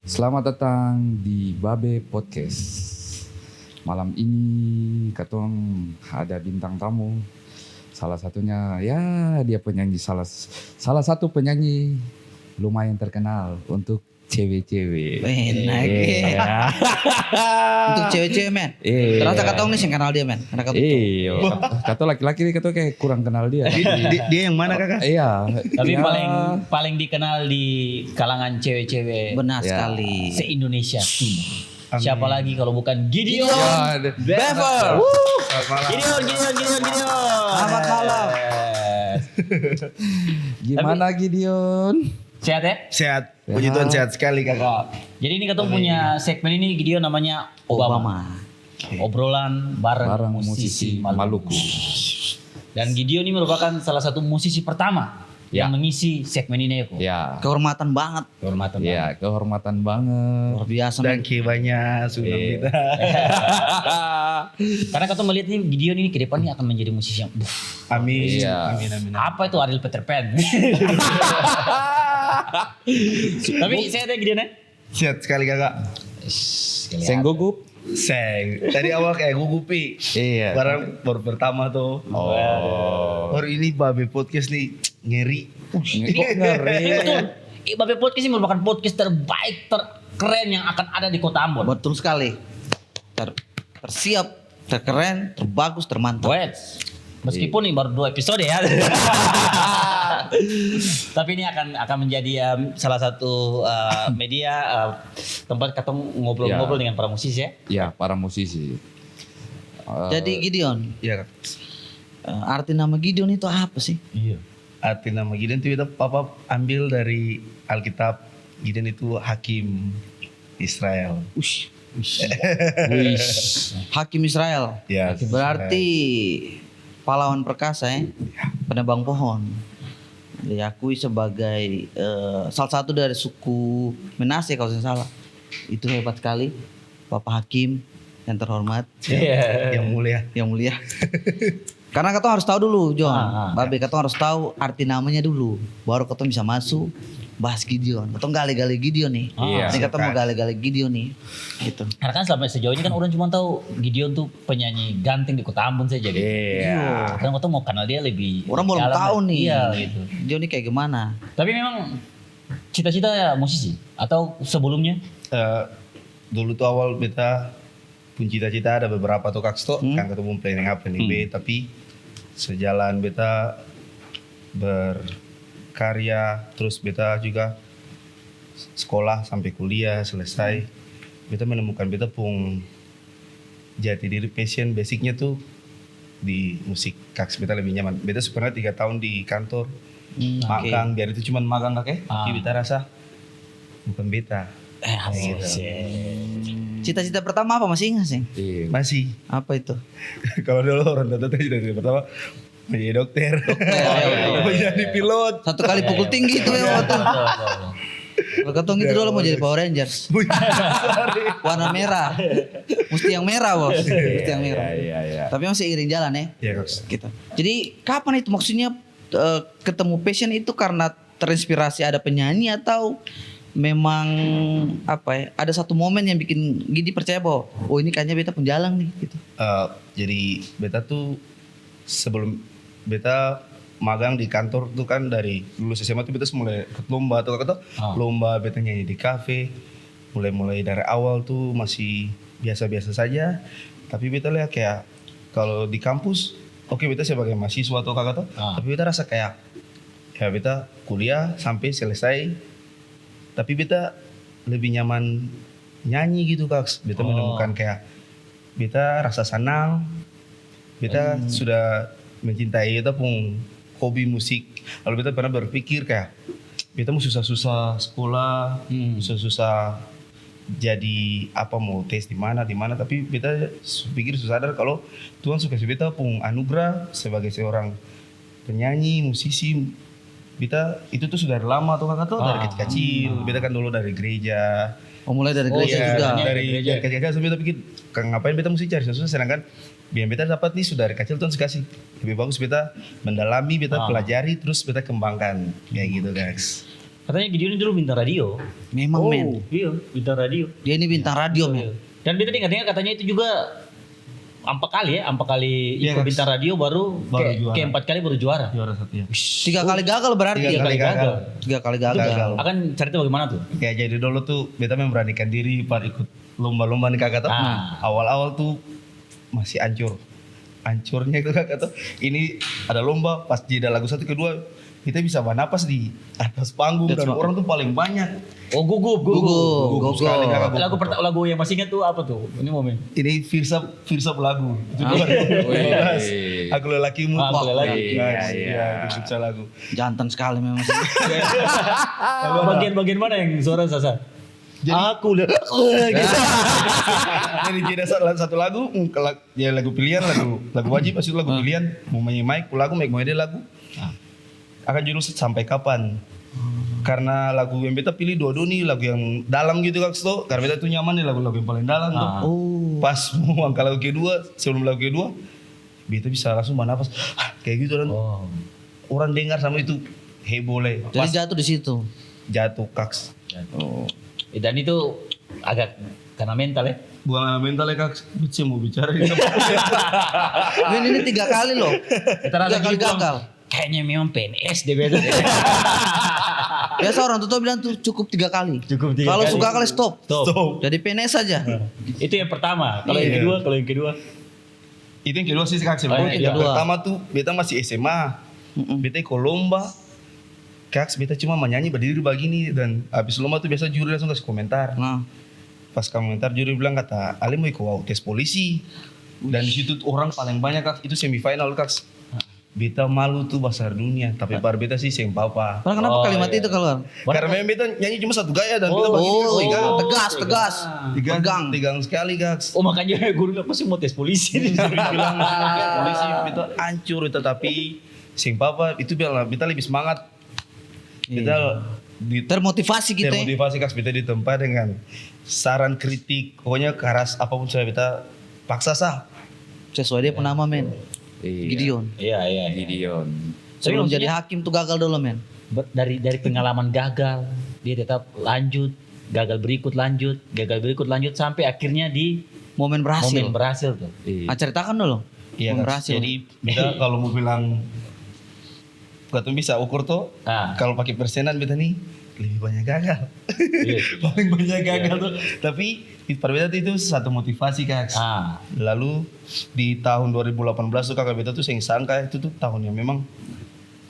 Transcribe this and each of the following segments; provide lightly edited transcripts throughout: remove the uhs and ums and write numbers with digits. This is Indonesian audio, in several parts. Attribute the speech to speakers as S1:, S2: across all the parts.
S1: Selamat datang di Babe Podcast. Malam ini katong ada bintang tamu. Salah satunya ya dia penyanyi salah satu penyanyi lumayan terkenal untuk cewek-cewek.
S2: Enak.
S1: Iya.
S2: Untuk cewek-cewek men.
S1: Iya.
S2: Ternyata katong nih yang kenal dia men. Karena katong
S1: Iya. Kata laki-laki nih kata kayak kurang kenal dia.
S3: Dia yang mana kakak?
S1: Iya.
S4: Tapi
S1: Ya.
S4: paling dikenal di kalangan cewek-cewek
S2: benar
S1: Ya.
S2: sekali.
S4: se-Indonesia Timur.
S3: Amin.
S4: Siapa lagi kalau bukan Gideon
S1: Ya,
S4: Bever.
S3: Selamat malam.
S4: Gideon.
S2: Selamat malam.
S1: Gimana Gideon?
S4: Sehat ya?
S3: Sehat.
S1: Ya.
S3: Puji Tuhan sehat sekali kakak.
S4: Jadi ini kita punya segmen ini Gideon namanya Obama. Obrolan bareng musisi Maluku. Dan Gideon ini merupakan salah satu musisi pertama
S1: Ya.
S4: yang mengisi segmen ini Eko.
S1: Ya.
S2: Kehormatan banget.
S4: Kehormatan.
S1: Ya, kehormatan banget.
S2: Luar biasa men.
S3: Dan banyak sudah kita.
S4: Karena kita melihat nih Gideon ini ke depan ini akan menjadi musisi yang
S3: Amin.
S1: Iya.
S3: Amin.
S4: apa itu Ariel Peter Pan. Tapi saya ada Gideon ya.
S3: Sehat sekali kakak.
S1: Seng gugup.
S3: Seng. Tadi awal kayak gugupi.
S1: Iya.
S3: Baru pertama tuh.
S1: Oh.
S3: Baru ini Babe Podcast nih ngeri.
S1: Kok ngeri?
S4: Betul. Babe Podcast ini merupakan podcast terbaik, terkeren yang akan ada di Kota Ambon.
S2: Betul sekali. Tersiap, terkeren, terbagus, termantap.
S4: Wait. Meskipun ini baru 2 episode ya. Tapi ini akan menjadi salah satu media tempat kita ngobrol-ngobrol dengan para musisi ya.
S1: Ya, para musisi.
S2: Jadi Gideon,
S3: Iya kak.
S2: arti nama Gideon itu apa sih?
S4: Iya.
S3: Arti nama Gideon itu papa ambil dari Alkitab. Gideon itu hakim Israel.
S2: Ush.
S1: Wih.
S2: Hakim Israel.
S3: Ya.
S2: Berarti pahlawan perkasa ya. Penebang pohon. Diakui sebagai salah satu dari suku Menase kalau saya salah. Itu hebat sekali. Bapak Hakim yang terhormat,
S3: Yang mulia.
S2: yang mulia. Karena katong harus tahu dulu, John.
S4: Ah,
S2: Babe, katong harus tahu arti namanya dulu. Baru katong bisa masuk bahas Gideon. Katong gali-gali Gideon nih.
S1: Iya.
S2: Ini katong mau gali-gali Gideon nih. Gitu.
S4: Karena kan sampai sejauh ini kan orang cuma tahu Gideon tuh penyanyi ganteng di Kota Ambon saja gitu.
S1: Iya.
S4: Kan kita mau kenal dia lebih
S2: Orang belum
S4: dalam
S2: tahu
S4: ya.
S2: nih.
S4: Iya gitu.
S2: Gideon ini kayak gimana?
S4: Tapi memang cita-cita ya musisi atau sebelumnya?
S3: Dulu tuh awal beta pun cita-cita ada beberapa tuh kaksto kan ketemu planning apa nih B, tapi sejalan beta berkarya terus beta juga sekolah sampai kuliah selesai beta menemukan beta pun jati diri passion basicnya tuh di musik kaks beta lebih nyaman beta sebenarnya 3 tahun di kantor magang biar itu cuman magang kakek tapi beta rasa bukan beta.
S2: Cita-cita pertama apa masih ingat sih?
S1: Iya.
S3: Masih
S2: Apa itu?
S3: kalau dulu orang tua cita-cita pertama menjadi dokter, menjadi pilot.
S2: Satu kali pukul tinggi itu ya waktu. Kalau katong gitu dulu mau jadi Power Rangers. Warna merah. Mesti yang merah bos. Mesti yang merah.
S1: Iya.
S2: Tapi masih iring jalan ya.
S3: Ya Kaks.
S2: Gitu. Jadi kapan itu maksudnya ketemu passion itu karena terinspirasi ada penyanyi atau memang apa ya? Ada satu momen yang bikin Gidi percaya bahwa oh ini kayaknya beta penjalang nih gitu.
S3: Jadi beta tuh sebelum beta magang di kantor tuh kan dari lulus SMA tuh beta mulai ikut lomba tuh kata lomba beta nyanyi di kafe mulai dari awal tuh masih biasa-biasa saja tapi beta lihat kayak kalau di kampus oke beta sebagai mahasiswa tuh kakak tuh tapi beta rasa kayak ya beta kuliah sampai selesai tapi beta lebih nyaman nyanyi gitu kak beta menemukan kayak beta rasa senang beta sudah mencintai beta pun hobi musik lalu beta pernah berpikir kayak beta mau susah-susah sekolah susah-susah jadi apa mau tes di mana tapi beta pikir sadar kalau Tuhan suka beta pun anugerah sebagai seorang penyanyi musisi beta itu tuh sudah lama tuh kakak tuh dari kecil-kecil beta kan dulu dari gereja
S2: Oh mulai dari gereja
S3: iya,
S2: juga.
S3: dari kecil-kecil sampai beta pikir ngapain beta mesti cari susah sedangkan biar beta dapat nih sudah dari kecil Tuhan kasih lebih bagus beta mendalami beta pelajari terus beta kembangkan kayak gitu guys.
S4: Katanya Gideon ini dulu bintang radio.
S2: Memang men.
S4: Iya, bintang radio.
S2: Dia ini bintang radio men.
S4: Dan beta dengar katanya itu juga empat kali
S3: Iya,
S4: ikut
S3: Kaks.
S4: bintang radio baru
S3: juara.
S4: keempat kali baru juara.
S3: Juara satu ya.
S2: 3 kali gagal berarti.
S3: Tiga kali gagal.
S2: 3 kali gagal.
S4: Akan cerita bagaimana tuh?
S3: Ya jadi dulu tuh beta memberanikan diri pada ikut lomba-lomba nih kakak tuh. Awal-awal tuh masih hancurnya itu kakak tuh. Ini ada lomba pas jeda lagu satu kedua kita bisa bernapas di atas panggung dan orang tuh paling banyak.
S4: Oh gugup.
S2: Gugup
S3: sekali kakak.
S4: Lagu yang masih ingat tuh apa tuh? Ini momen.
S3: Ini Firsa lagu. Itu Aku lelakimu.
S4: Aku
S3: Nice.
S4: lelaki.
S3: Iya, itu Firsa lagu.
S2: Jantan sekali memang.
S4: Bagian mana yang suara Sasa? Aku gitu.
S3: Jadi jeda satu lagu, ya lagu pilihan, lagu wajib pasti lagu pilihan. Mau main mic, lagu mau ide lagu. Akan judul sampai kapan? Karena lagu yang beta pilih dua-dua nih lagu yang dalam gitu Kak Sto. Karena beta tuh nyaman nih lagu-lagu yang paling dalam tuh. Pas mau angkat lagu kedua, sebelum lagu kedua, beta bisa langsung bernapas. Kayak gitu dan orang dengar sama itu heboh le.
S2: Jadi jatuh di situ.
S3: Jatuh Kaks.
S4: Dan itu agak karena mental ya.
S3: Buang anak mental ya Kaks. Saya mau bicara ini.
S2: Men ini 3 kali loh. 3 kali gagal.
S4: Kayaknya memang PNS deh beta.
S2: Biasa orang tua bilang tuh cukup 3 kali.
S4: Cukup 3
S2: Kalau
S4: kali.
S2: suka kali stop.
S3: Stop.
S2: Jadi PNS saja.
S4: Itu yang pertama. Kalau
S3: Iya.
S4: yang kedua.
S3: Itu yang kedua sih Kak.
S4: Oh, yang
S3: Yang
S2: kedua.
S3: pertama tuh beta masih SMA. Beta ikut lomba. Kak, beta cuma menyanyi berdiri begini dan habis lomba tuh biasa juri langsung kasih komentar.
S2: Nah,
S3: Pas komentar juri bilang kata, "Ale mau ikut tes polisi." Dan di situ tuh orang paling banyak Kak, itu semifinal Kak. Beta malu tuh besar dunia, tapi bar beta sih sing papa.
S2: karena kenapa
S4: Oh,
S2: kalimat
S4: iya.
S2: itu keluar?
S3: Karena memang beta nyanyi cuma satu gaya dan beta begini
S2: Oh,
S3: Kak.
S2: tegas.
S3: Tegang sekali Kak.
S4: Oh makanya guru bilang pasti mau tes polisi.
S3: Bilang polisi beta hancur itu tapi sing papa itu bilang beta lebih semangat. Beta
S2: Termotivasi kita.
S3: termotivasi Kak beta di tempat dengan saran kritik pokoknya keras apapun saya beta paksa sah.
S2: Sesuai dia penama men. Gideon.
S4: Iya.
S1: Gideon.
S2: Sebelum
S4: Tapi
S2: jadi hakim tuh gagal dulu men.
S4: dari pengalaman gagal dia tetap lanjut, gagal berikut lanjut sampai akhirnya di
S2: Momen berhasil.
S4: momen berhasil tuh.
S2: Ah, ceritakan dulu.
S3: Iya
S2: Momen
S3: Kak.
S2: berhasil.
S3: Jadi beta kalau mau bilang katong bisa ukur tuh kalau pakai persenan beta nih lebih banyak gagal. Paling banyak gagal tuh. Tapi pada beta itu satu motivasi Kak. Lalu di tahun 2018 tuh kakak beta tuh sing sangka itu tuh tahun yang memang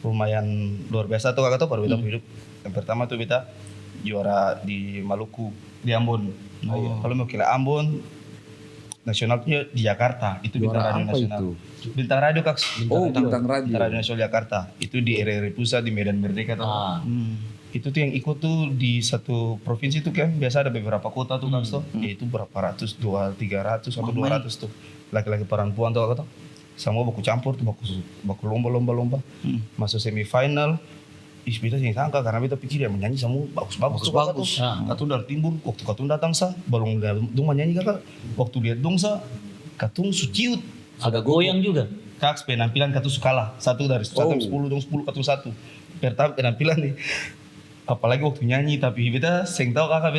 S3: lumayan luar biasa tuh kakak tuh pada beta hidup. Yang pertama tuh beta juara di Maluku, di Ambon. Kalau mau kira Ambon nasionalnya di Jakarta, itu bintang
S1: Juara
S3: radio
S1: apa
S3: nasional.
S1: itu?
S3: Bintang radio Kak.
S1: Bintang radio.
S3: Bintang radio nasional Jakarta. Itu di RRI Pusat di Medan Merdeka tuh. Itu tuh yang ikut tuh di satu provinsi tuh kan biasa ada beberapa kota tuh Kak tuh. Yaitu berapa ratus, 300 sampai 200 tuh. Laki-laki perempuan tuh Kak tuh. Semua baku campur tuh baku lomba. Masuk semifinal. Beta sih sangka karena beta pikir ya menyanyi semua bagus. Katun dari timbul waktu katun datang sa belum dong menyanyi kakak. Waktu lihat dong sa katun suciut.
S4: Agak goyang juga.
S3: Kak penampilan katun kalah. 1 dari 1 sampai 10 dong 10 katun 1. Pertama penampilan nih. Apalagi waktu nyanyi tapi beta sing tahu kakak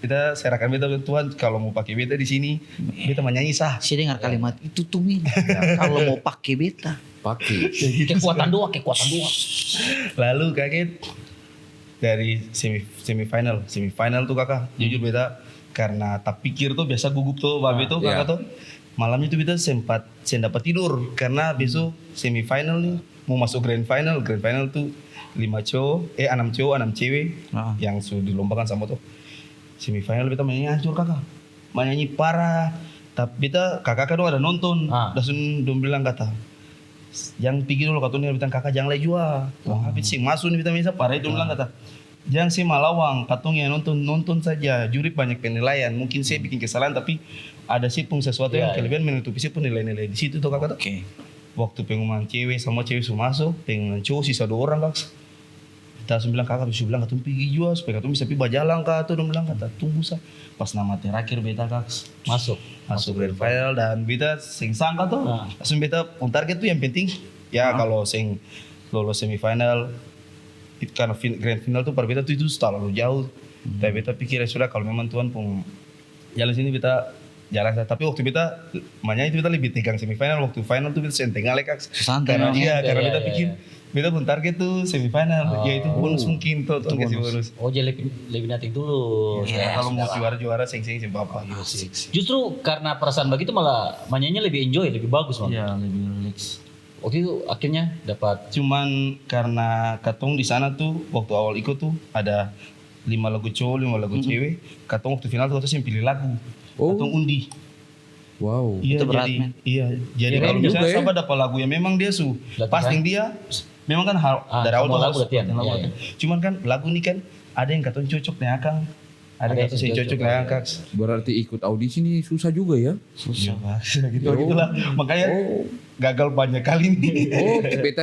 S3: beta serahkan beta Tuhan kalau mau pakai beta di sini beta menyanyi sah.
S2: Saya dengar kalimat itu tuh min. Kalau mau pakai beta.
S1: Pakai.
S4: Kekuatan doa.
S3: Lalu kaget dari semifinal tuh kakak jujur beta karena tak pikir tuh biasa gugup tuh babe tuh kakak tuh malamnya tuh beta sempat dapat tidur karena besok semifinal nih mau masuk grand final tuh 6 cowok 6 cewek yang sudah dilombakan sama tuh semifinal beta menyanyi hancur kakak menyanyi parah tapi beta kakak dong ada nonton langsung dong bilang kata jangan pikir dulu katanya bilang kakak jangan lagi jua habis sing masuk nih beta bisa parah itu bilang kata jangan sih malawang katong yang nonton saja juri banyak penilaian mungkin saya bikin kesalahan tapi ada sih pun sesuatu yang kelebihan menutupi sih pun nilai-nilai di situ tuh kakak waktu pengumuman cewek sama cewek su masuk pengumuman cowok sisa 2 orang kak kita langsung bilang kakak bisa bilang katong pergi jua supaya katong bisa pergi bajalang kak tuh dong bilang kata tunggu sa pas nama terakhir beta kak masuk grand final dan beta sing sangka tuh langsung beta target tuh yang penting ya kalau sing lolos semifinal karena grand final tuh para beta tuh itu terlalu jauh. Tapi beta pikir ya sudah kalau memang Tuhan pun jalan sini beta jalan saja. Tapi waktu beta makanya itu beta lebih tegang semifinal, waktu final tuh beta senteng Kak.
S2: Santai
S3: Karena
S2: memang.
S3: karena
S4: Iya,
S3: beta
S4: iya,
S3: pikir beta pun target tuh semifinal, ya itu bonus mungkin tuh kasih bonus.
S4: Oh jadi lebih nating dulu.
S3: Ya, kalau mau juara-juara sing-sing apa gitu sih.
S4: Justru karena perasaan begitu malah mainnya lebih enjoy, lebih bagus malah.
S3: Iya, lebih relax.
S4: Waktu itu akhirnya dapat
S3: Cuman karena katong di sana tuh waktu awal ikut tuh ada 5 lagu cowok, 5 lagu cewek. Katong waktu final tuh katong yang pilih lagu.
S1: Oh.
S3: Katong undi.
S1: Wow.
S3: Iya,
S2: Itu berat,
S3: jadi
S2: men.
S3: jadi
S4: Keren
S3: kalau
S1: juga
S3: misalnya
S1: ya.
S3: sahabat dapat lagu yang memang dia
S4: Latihan.
S3: pasting dia memang kan dari awal
S4: semua
S3: tuh
S4: lagu
S3: harus
S4: latihan.
S3: lagu
S4: Iya,
S3: latihan. Cuman kan lagu ini kan ada yang katong cocok dengan Akang. Ada yang katong yang cocok dengan Akang.
S1: Berarti ikut audisi ini susah juga ya?
S3: Susah gitu gitulah. Makanya gagal banyak kali nih.
S1: Oh,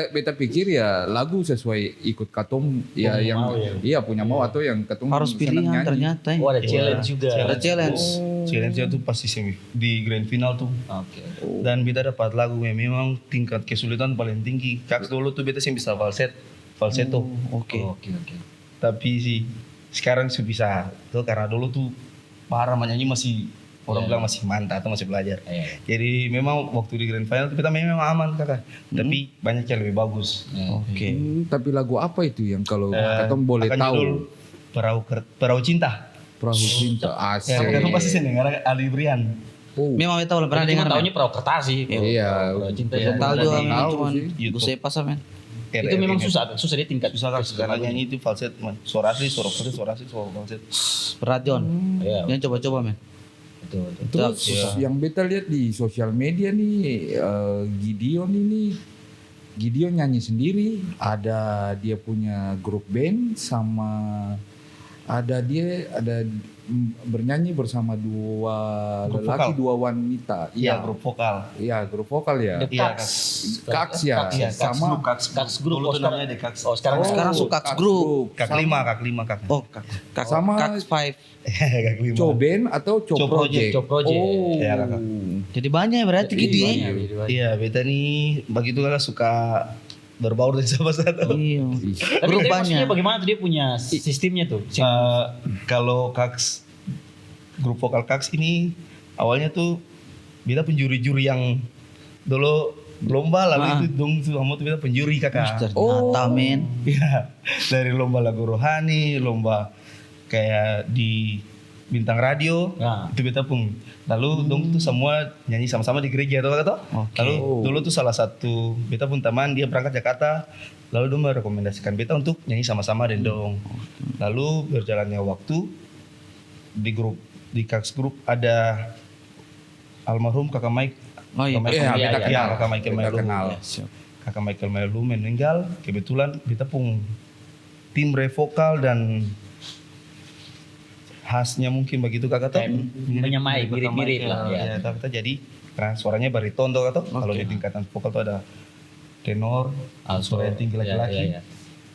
S1: beta pikir ya lagu sesuai ikut katom ya
S4: Punya
S1: yang
S4: mau ya.
S1: iya punya mau atau yang katom
S2: Harus
S1: senang
S2: pilihan
S1: nyanyi.
S2: ternyata.
S4: oh ada challenge juga.
S2: Ada challenge.
S3: Challenge-nya tuh pasti di grand final tuh.
S4: Oke.
S3: Dan beta dapat lagu yang memang tingkat kesulitan paling tinggi. Kaks dulu tuh beta sih bisa falsetto.
S2: Oke.
S4: Oke.
S3: Tapi sih sekarang sudah bisa. Tuh karena dulu tuh parah menyanyi masih orang bilang masih mantap atau masih belajar.
S4: Iya.
S3: Jadi memang waktu di grand final tuh kita memang aman kakak. Tapi banyak yang lebih bagus.
S2: Oke.
S1: Tapi lagu apa itu yang kalau katom boleh
S3: akan
S1: tahu?
S3: judul Perahu Cinta.
S1: Perahu Cinta
S3: Ya,
S1: asik.
S3: kamu pasti sih dengar Ali Brian.
S1: Oh,
S2: Memang kita belum pernah
S4: Pernah
S2: dengar.
S4: tahunya perahu kertas sih.
S1: Iya.
S4: Cinta
S2: Belum
S4: ya.
S2: tahu juga
S1: Tahu
S2: men, cuman
S1: sih.
S3: YouTube.
S2: saya pasar men.
S4: Itu memang susah dia tingkat.
S3: Susah kan karena nyanyi itu falset, suara asli, suara falset, suara asli, suara falset.
S2: Berat John.
S4: Iya.
S2: Jangan coba-coba men.
S4: Betul.
S1: Terus yang beta lihat di sosial media nih Gideon nyanyi sendiri, ada dia punya grup band sama ada bernyanyi bersama dua
S3: Grup
S1: lelaki
S3: vokal.
S1: dua wanita.
S3: Iya, grup vokal.
S1: Iya, grup vokal ya.
S4: The
S3: Iya,
S4: Kaks.
S1: Kaks ya,
S3: Iya,
S1: sama
S4: Kaks Group.
S3: Dulu
S4: Oh,
S3: tuh
S4: sekarang-
S3: namanya The Kaks.
S4: Oh sekarang
S2: Sekarang suka Group.
S3: Kak
S1: Sama-
S3: lima kak.
S2: Oh,
S1: Sama-
S2: Kaks 5.
S3: Kak lima.
S1: Coben atau
S3: Co Project.
S4: Co Project.
S1: Oh.
S3: Iya, Kakak.
S2: Jadi banyak berarti
S1: Jadi
S2: gitu ya.
S1: banyak.
S3: Iya, beta nih begitu kakak suka berbaur dengan sahabat-sahabat.
S2: Iya.
S4: Tapi
S2: Grup
S4: maksudnya
S2: banyak.
S4: bagaimana tuh dia punya sistemnya tuh?
S3: Kalau Kaks grup vokal Kaks ini awalnya tuh beta penjuri-juri yang dulu lomba lalu itu dong sama tuh beta penjuri kakak.
S2: Ternyata men.
S3: Iya, dari lomba lagu rohani, lomba kayak di bintang radio,
S4: Nah.
S3: itu beta pun. Lalu dong tuh semua nyanyi sama-sama di gereja tuh kata.
S2: Oke.
S3: Lalu dulu tuh salah satu beta pun teman dia berangkat Jakarta, lalu dia merekomendasikan beta untuk nyanyi sama-sama dan dong. Lalu berjalannya waktu di di Kaks Group ada almarhum kakak Mike.
S2: Oh iya.
S3: Kakak Michael,
S1: Iya,
S3: iya,
S1: beta kenal.
S3: kakak Michael
S1: Beta
S3: Melu.
S1: kenal.
S3: Kakak Michael Melu meninggal, kebetulan kita pun timbre vokal dan khasnya mungkin begitu kakak tuh
S4: Kayak menyamai,
S3: kakak
S4: mirip-mirip
S3: Michael.
S4: lah, ya.
S3: Ya, kita jadi karena suaranya bariton tuh kata. Kalau di tingkatan vokal tuh ada tenor, suara yang tinggi laki-laki,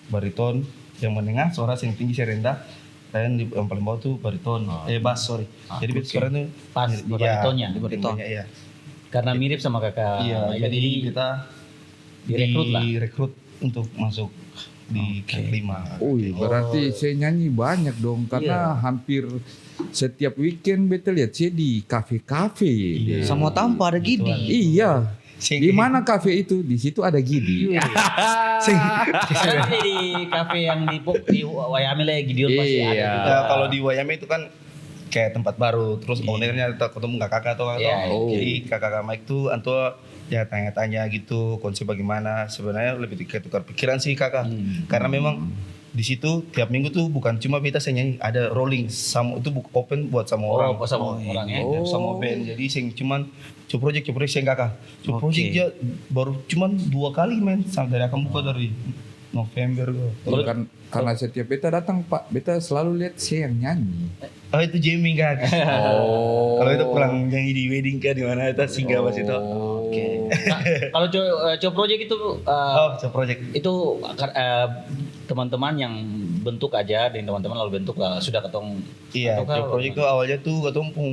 S3: bariton yang menengah, suara yang tinggi yang rendah, dan yang paling bawah tuh bariton, bass sorry. Jadi suaranya
S4: Pas, baritonnya.
S3: bariton. Iya.
S4: Karena mirip sama kakak.
S3: Iya,
S4: Michael,
S3: jadi kita
S4: direkrut lah.
S3: direkrut untuk masuk di K5.
S1: Oh, berarti saya nyanyi banyak dong karena hampir setiap weekend beta lihat saya di kafe-kafe.
S3: Iya.
S2: Semua tanpa ada Gidi.
S1: Iya. Di mana kafe itu? Di situ ada Gidi.
S4: Karena di kafe yang di Wayame lah Gideon pasti ada.
S1: Iya.
S3: Ya, kalau di Wayame itu kan kayak tempat baru, terus ownernya ketemu kakak atau
S4: Iya,
S3: jadi kakak Mike tuh antua ya tanya-tanya gitu konsep bagaimana, sebenarnya lebih tukar pikiran sih kakak, karena memang di situ tiap minggu tuh bukan cuma beta saya nyanyi, ada rolling sama itu open buat sama orang.
S4: Oh, sama orang ya.
S3: Ya, sama band. Jadi sing cuman co project sing kakak. Co project dia baru cuman 2 kali men, sampai dari akan buka dari November gua.
S1: Karena setiap beta datang Pak, beta selalu lihat saya yang nyanyi.
S3: Oh itu jamming kan.
S1: Oh.
S3: Kalau itu pulang nyanyi di wedding kan di mana itu singgah pas itu.
S1: Oke.
S4: Nah, kalau Co Project itu
S3: Oh, co project.
S4: itu teman-teman yang bentuk aja dan teman-teman lalu bentuk lah sudah ketong.
S3: Iya,
S4: atau
S3: co project tuh awalnya tuh ketemu pun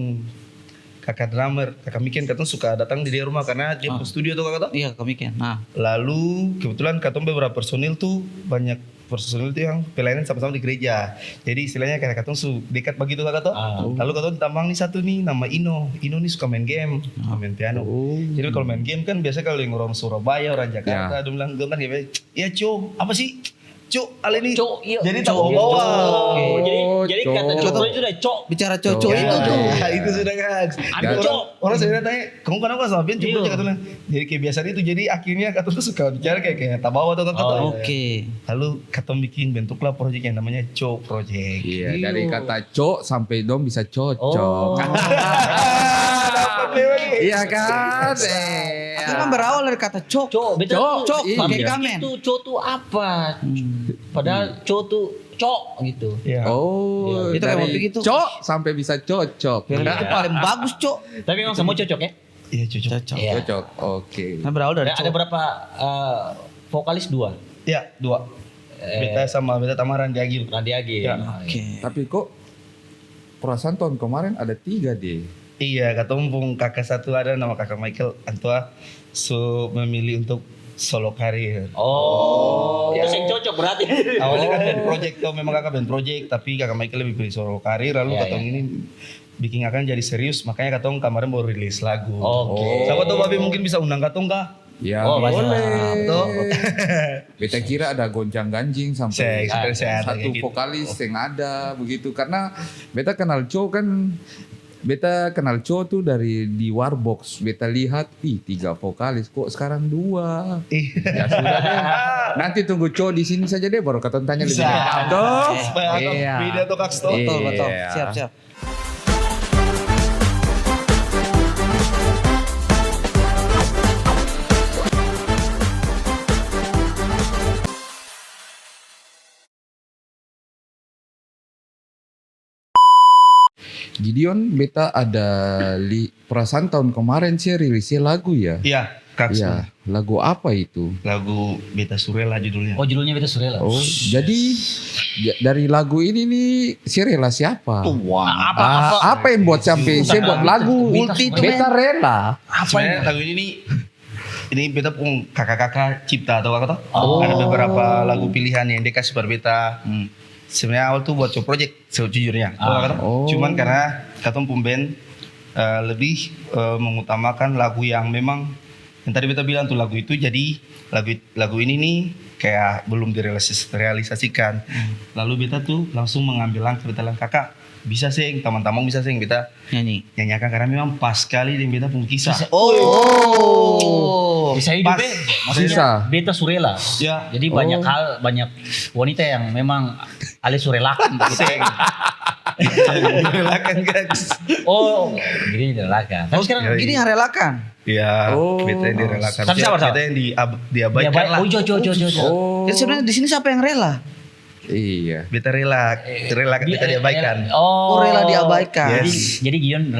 S3: kakak drummer, kakak Miken katong suka datang di dia rumah karena dia studio tuh kakak tuh.
S2: Iya kami kan. Nah,
S3: Lalu kebetulan katong beberapa personil tuh banyak personil itu yang pelayanan sama-sama di gereja. Jadi istilahnya kayak katong dekat begitu kakak tuh. Lalu katong tambang nih satu nih nama Ino nih suka main game, main piano. Jadi kalau main game kan biasa kalau yang orang Surabaya, orang Jakarta, dia bilang kan ya Cok, apa sih? Cok, ale ini.
S4: Cok, iya.
S3: Jadi tak
S4: Cok,
S3: bawa.
S4: Jadi kata Cok itu udah Cok.
S2: Bicara cocok itu tuh.
S3: Itu sudah kan.
S4: Ada Cok.
S3: Orang saya tanya, kamu kenapa sama Ben? Coba katanya. Jadi kebiasaan itu jadi akhirnya kata tuh suka bicara kayak tak bawa atau kata.
S2: Oke.
S3: Lalu kata bikin bentuklah proyek yang namanya Cok Project.
S1: Iya, dari kata cok sampai dong bisa cocok. Iya kan?
S2: Itu kan berawal dari kata cok.
S4: Cok, betul.
S2: Cok,
S1: Iya.
S2: pakai
S4: Tapi
S2: kamen.
S4: itu Cok tuh apa? Padahal Cok tuh Cok gitu.
S3: Iya.
S1: Oh,
S2: Itu kayak
S1: dari
S2: mau begitu.
S1: cok sampai bisa cocok.
S2: Itu paling bagus cok.
S4: Tapi memang semua cocok ya?
S3: Iya cocok.
S4: Iya.
S1: Cocok. Oke.
S2: Nah berawal dari
S4: Ada
S2: cok.
S4: berapa vokalis? 2.
S3: Iya, 2. Beta sama Beta Tamaran di Agil.
S4: Randy Agi.
S3: Ya.
S2: Oke.
S1: Tapi kok perasaan tahun kemarin ada 3 deh.
S3: Iya, kata mumpung kakak satu ada nama kakak Michael Antua memilih untuk solo karir.
S4: Oh, itu yang cocok berarti.
S3: Awalnya kan band project tuh memang kakak band project, tapi kakak Michael lebih pilih solo karir. Lalu
S4: Iya,
S3: katong ini bikin akan jadi serius, makanya katong kemarin baru rilis lagu.
S4: Oke.
S3: Siapa tahu Babe mungkin bisa undang katong kah?
S1: Ya,
S4: Oh,
S1: boleh.
S3: Tuh.
S1: Beta kira ada gonjang ganjing sampai
S3: Saya
S1: satu
S3: kayak gitu.
S1: vokalis yang ada begitu karena beta kenal Cho kan. Beta kenal Cho tuh dari di Warbox. Beta lihat, 3 vokalis kok sekarang 2. Ya sudah deh. Nanti tunggu Cho di sini saja deh baru kata tanya lebih lengkap dong.
S3: Supaya agak
S1: Iya.
S3: beda tuh kak Sto.
S2: Betul.
S1: Iya.
S2: Siap.
S1: Gideon, beta ada perasaan tahun kemarin sih rilisnya lagu ya.
S3: Iya, kak Sto.
S1: Iya, lagu apa itu?
S3: Lagu Beta Surela judulnya.
S4: Oh, judulnya Beta Surela.
S1: Oh, jadi dari lagu ini nih si rela siapa? Apa yang buat sampai saya buat lagu? Beta rela.
S3: Sebenarnya lagu ini nih beta pun kakak-kakak cipta atau kakak tau? Ada beberapa lagu pilihan yang dia kasih per beta. Sebenarnya awal tuh buat show project sejujurnya. Cuman karena katong pun band lebih mengutamakan lagu yang memang yang tadi beta bilang tuh lagu itu jadi lagu ini nih kayak belum direalisasikan. Lalu beta tuh langsung mengambil langkah beta bilang kakak bisa sing teman-teman bisa sing beta nyanyikan karena memang pas sekali dan beta pun kisah.
S4: Bisa hidup
S3: Pas.
S4: ya. Maksudnya
S1: Bisa.
S4: Beta Surela.
S3: Ya.
S4: Jadi banyak hal, banyak wanita yang memang ale surelakan begitu.
S3: Relakan guys.
S4: Oh, gini direlakan. Tapi sekarang
S2: Gini yang relakan.
S3: Ya, beta yang direlakan.
S4: Tapi sabar.
S3: Beta yang diabaikan lah.
S4: Oh, jo.
S2: Jadi sebenarnya di sini siapa yang rela?
S1: Iya.
S3: Beta rela beta diabaikan.
S4: Oh,
S2: rela diabaikan.
S4: Jadi Gideon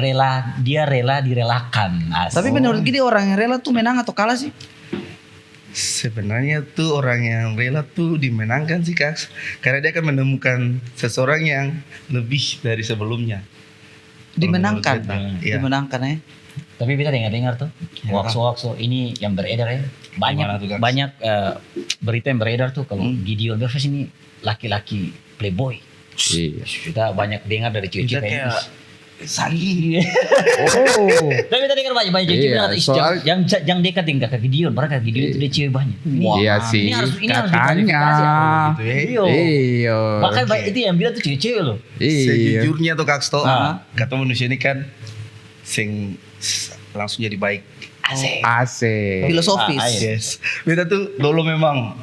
S4: dia rela direlakan. Asik.
S2: Tapi menurut Gini orang yang rela tuh menang atau kalah sih?
S3: Sebenarnya tuh orang yang rela tuh dimenangkan sih kak, karena dia akan menemukan seseorang yang lebih dari sebelumnya.
S2: Dimenangkan.
S3: Iya.
S2: Dimenangkan ya.
S4: Tapi kita dengar tuh wakso ini yang beredar ya.
S3: Gimana tuh, Kak?
S4: Banyak berita yang beredar tuh kalau Gideon Berfes ini laki-laki playboy.
S1: Iya.
S4: Kita banyak dengar dari
S3: Kita
S4: cewek-cewek.
S3: kayak sangi.
S1: Oh.
S4: Tapi kita dengar banyak cewek
S1: Iya,
S4: bilang,
S1: soal-
S4: yang dekat dengan kakak Gideon, padahal kakak Gideon itu dia cewek banyak.
S1: Iya sih.
S4: Ini harus
S1: Katanya.
S4: diklarifikasi.
S3: Gitu ya.
S4: Iya.
S1: Iya.
S4: Makanya itu yang bilang tuh cewek-cewek loh.
S1: Iya.
S3: Sejujurnya tuh kak Sto,
S4: Ah.
S3: kata manusia ini kan sing langsung jadi baik.
S1: Asik.
S2: Filosofis.
S3: Yes. Beta tuh dulu memang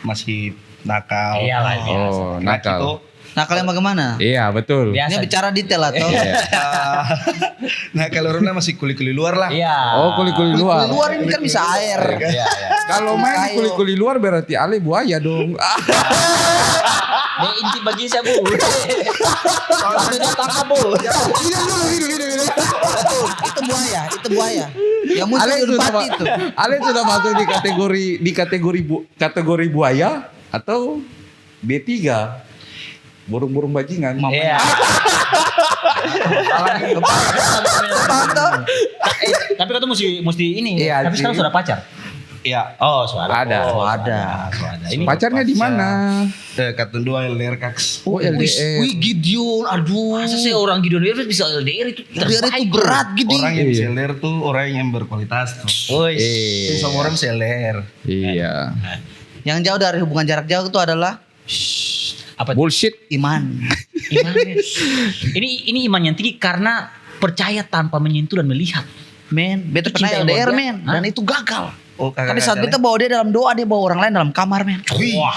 S3: masih nakal.
S4: Iya lah, biasa.
S1: Oh, nakal.
S3: Gitu.
S2: Nah kalian bagaimana?
S1: Iya, betul.
S4: Biasa.
S2: Ini bicara detail atau?
S3: Nah kalau Rona masih kuli-kuli luar lah.
S4: Iya.
S1: Oh, kuli-kuli luar.
S2: Di luar ini kan bisa air.
S4: Iya, iya.
S1: Kalau main di kuli-kuli luar berarti ale buaya dong.
S4: Dia inti bagi saya bu. Kalau dia tangkap bu.
S2: Itu buaya. Yang muncul
S1: Ale
S2: di
S1: sudah,
S2: Unpad itu.
S1: Ale sudah masuk di kategori buaya atau B3 burung-burung bajingan.
S4: Iya. Tapi kau tuh mesti ini.
S1: Iya
S4: Tapi
S1: sih.
S4: sekarang sudah pacar.
S3: Ya.
S4: Oh, Suada.
S1: Ada.
S4: Oh,
S2: Suada.
S4: Suada. Ini
S1: Pacarnya di mana?
S3: Katun dua LDR kaks.
S1: Oh, LDR.
S2: Wih Gideon, aduh.
S4: masa sih orang Gideon Davis bisa LDR itu
S2: LDR itu berat Gideon.
S3: Orang yang
S1: Iya.
S3: bisa LDR tuh orang yang berkualitas tuh.
S4: Woi.
S3: Semua orang bisa LDR.
S1: Iya.
S2: Yang jauh dari hubungan jarak jauh itu adalah
S4: Apa
S1: Bullshit.
S2: iman.
S4: iman? ini iman yang tinggi karena percaya tanpa menyentuh dan melihat.
S2: Men, beta pernah
S4: Cinta yang
S2: LDR
S4: luar
S2: men,
S4: biasa.
S2: dan itu gagal.
S3: Oh,
S2: Kan di saat beta bawa dia dalam doa, dia bawa orang lain dalam kamar men.
S4: Wah.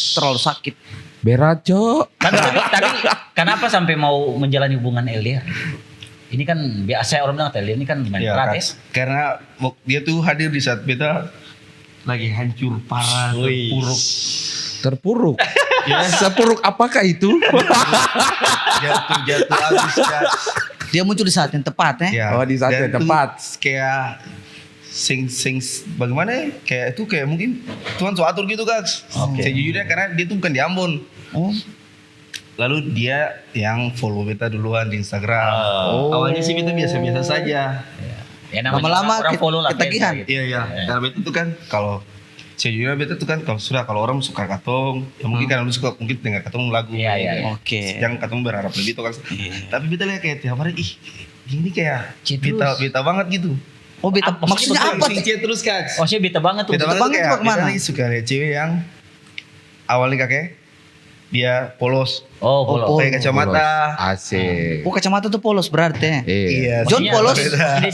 S2: Terlalu sakit.
S1: Berat, Cok.
S4: Tapi kenapa sampai mau menjalani hubungan LDR? Ini kan biasa orang bilang LDR ini kan main
S3: Ya,
S4: berat ya.
S3: Kaks. Karena dia tuh hadir di saat beta lagi hancur parah, terpuruk.
S1: Terpuruk. Sepuruk apakah itu?
S3: Jatuh habis Kaks.
S2: Dia muncul di saat yang tepat ya.
S3: Ya,
S1: Oh, di saat
S3: dan
S1: yang
S3: tuh
S1: tepat.
S3: Kayak sing bagaimana ya? Kayak itu kayak mungkin Tuhan so atur gitu Kaks. Sejujurnya karena dia tuh bukan di Ambon.
S2: Oh,
S3: Lalu dia yang follow beta duluan di Instagram. Awalnya sih beta biasa-biasa saja.
S4: Ya namanya
S2: Lama-lama
S4: orang follow lah
S2: ketagihan.
S4: fans, gitu.
S3: Iya. Karena beta tuh kan kalau sejujurnya beta tuh kan kalau orang suka katong, ya mungkin karena lu suka mungkin dengar katong lagu.
S4: Iya, iya.
S2: oke.
S3: Yang katong berharap lebih tuh kan. Tapi beta lihat kayak tiap hari ini kayak
S4: Citrus.
S3: beta banget gitu.
S2: Oh, beta
S4: Maksudnya
S2: maksudnya apa?
S3: Sing chat terus Kaks.
S4: Oh, sih beta banget tuh.
S3: Beta
S2: Beta
S3: banget
S2: banget
S3: kayak
S2: tuh kemana?
S3: beta lagi suka lihat cewek yang awalnya kakek dia polos,
S4: Oh, follow.
S3: pakai kacamata.
S1: Asik.
S2: Oh, kacamata tuh polos berarti.
S1: Iya.
S2: John
S4: Maksudnya
S2: polos.
S4: Dia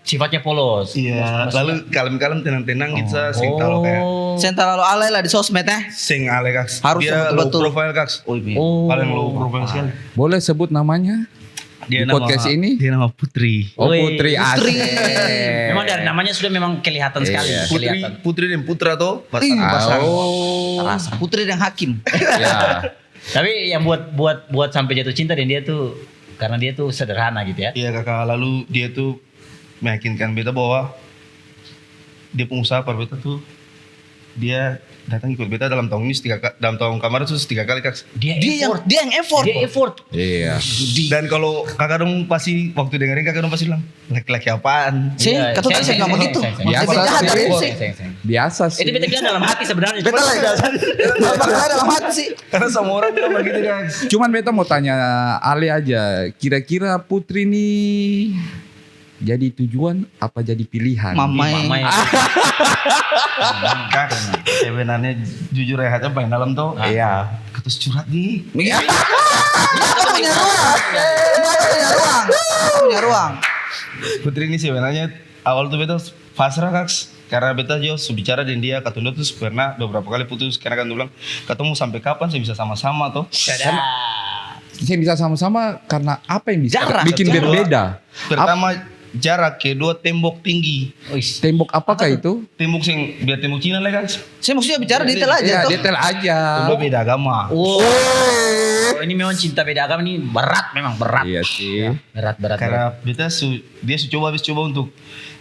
S4: sifatnya polos.
S3: Iya, lalu kalem-kalem tenang-tenang gitu sing tahu kayak
S2: Saya terlalu alay lah di sosmed ya.
S3: sing ale Kaks.
S2: Harus
S3: dia
S2: betul-betul.
S3: low profile Kaks.
S2: Oh, iya.
S4: Oh.
S3: Paling low profile sekali.
S1: Boleh sebut namanya? Di podcast ini?
S3: Dia nama Putri.
S1: Oh,
S4: Wih,
S1: Putri
S2: Putri.
S1: Asik.
S4: Memang dari namanya sudah memang kelihatan sekali.
S1: Iya.
S4: Kelihatan.
S3: Putri dan Putra tuh
S1: Oh.
S2: Terasa. Putri dan Hakim.
S1: Ya.
S4: Tapi yang buat sampai jatuh cinta dan dia tuh karena dia tuh sederhana gitu ya.
S3: Iya kakak, lalu dia tuh meyakinkan beta bahwa dia pengusaha per beta tuh dia datang ikut beta dalam tahun ini dalam tahun kamar itu 3 kali Kak.
S4: Dia
S2: Dia yang effort.
S4: Dia effort.
S1: Iya.
S3: Dan kalau kakak dong pasti waktu dengerin kakak dong pasti bilang laki-laki apaan?
S2: Sih,
S4: Iya,
S2: kata tadi saya nggak begitu.
S1: Biasa
S2: Saya jahat
S1: sih.
S2: dari
S4: Sayang,
S2: sih.
S4: sayang, sayang.
S1: Biasa sih.
S4: Itu beta bilang dalam hati sebenarnya.
S2: Beta lagi. Apa dalam hati sih?
S3: Karena semua orang bilang begitu Kak.
S1: Cuman beta mau tanya Ale aja, kira-kira Putri nih jadi tujuan apa jadi pilihan?
S2: Mamai.
S4: Mama ya.
S3: Kak, sebenarnya jujur ya hati paling dalam tuh.
S1: Iya.
S3: Ketus curhat nih.
S2: Iya. Kamu punya ruang. Kamu punya ruang. Kamu punya ruang.
S3: Putri ini sebenarnya awal tuh beta pasrah Kak. Karena beta jauh bicara dengan dia, katanya tuh pernah beberapa kali putus. Karena kan dia bilang, ketemu sampai kapan saya bisa sama-sama tuh.
S1: Saya bisa sama-sama karena apa yang bisa
S2: Jarak.
S1: bikin
S3: Jarak.
S1: berbeda?
S3: Pertama jarak, kedua tembok tinggi.
S4: Wis.
S1: Tembok apakah itu?
S3: Tembok sing biar tembok Cina lah Kak.
S2: Saya maksudnya bicara detail aja
S1: Ya,
S2: tuh.
S1: detail aja.
S3: Kedua beda agama.
S4: Oh. Ini memang cinta beda agama ini berat memang berat.
S1: Iya sih.
S4: Berat.
S3: Karena beta dia habis coba untuk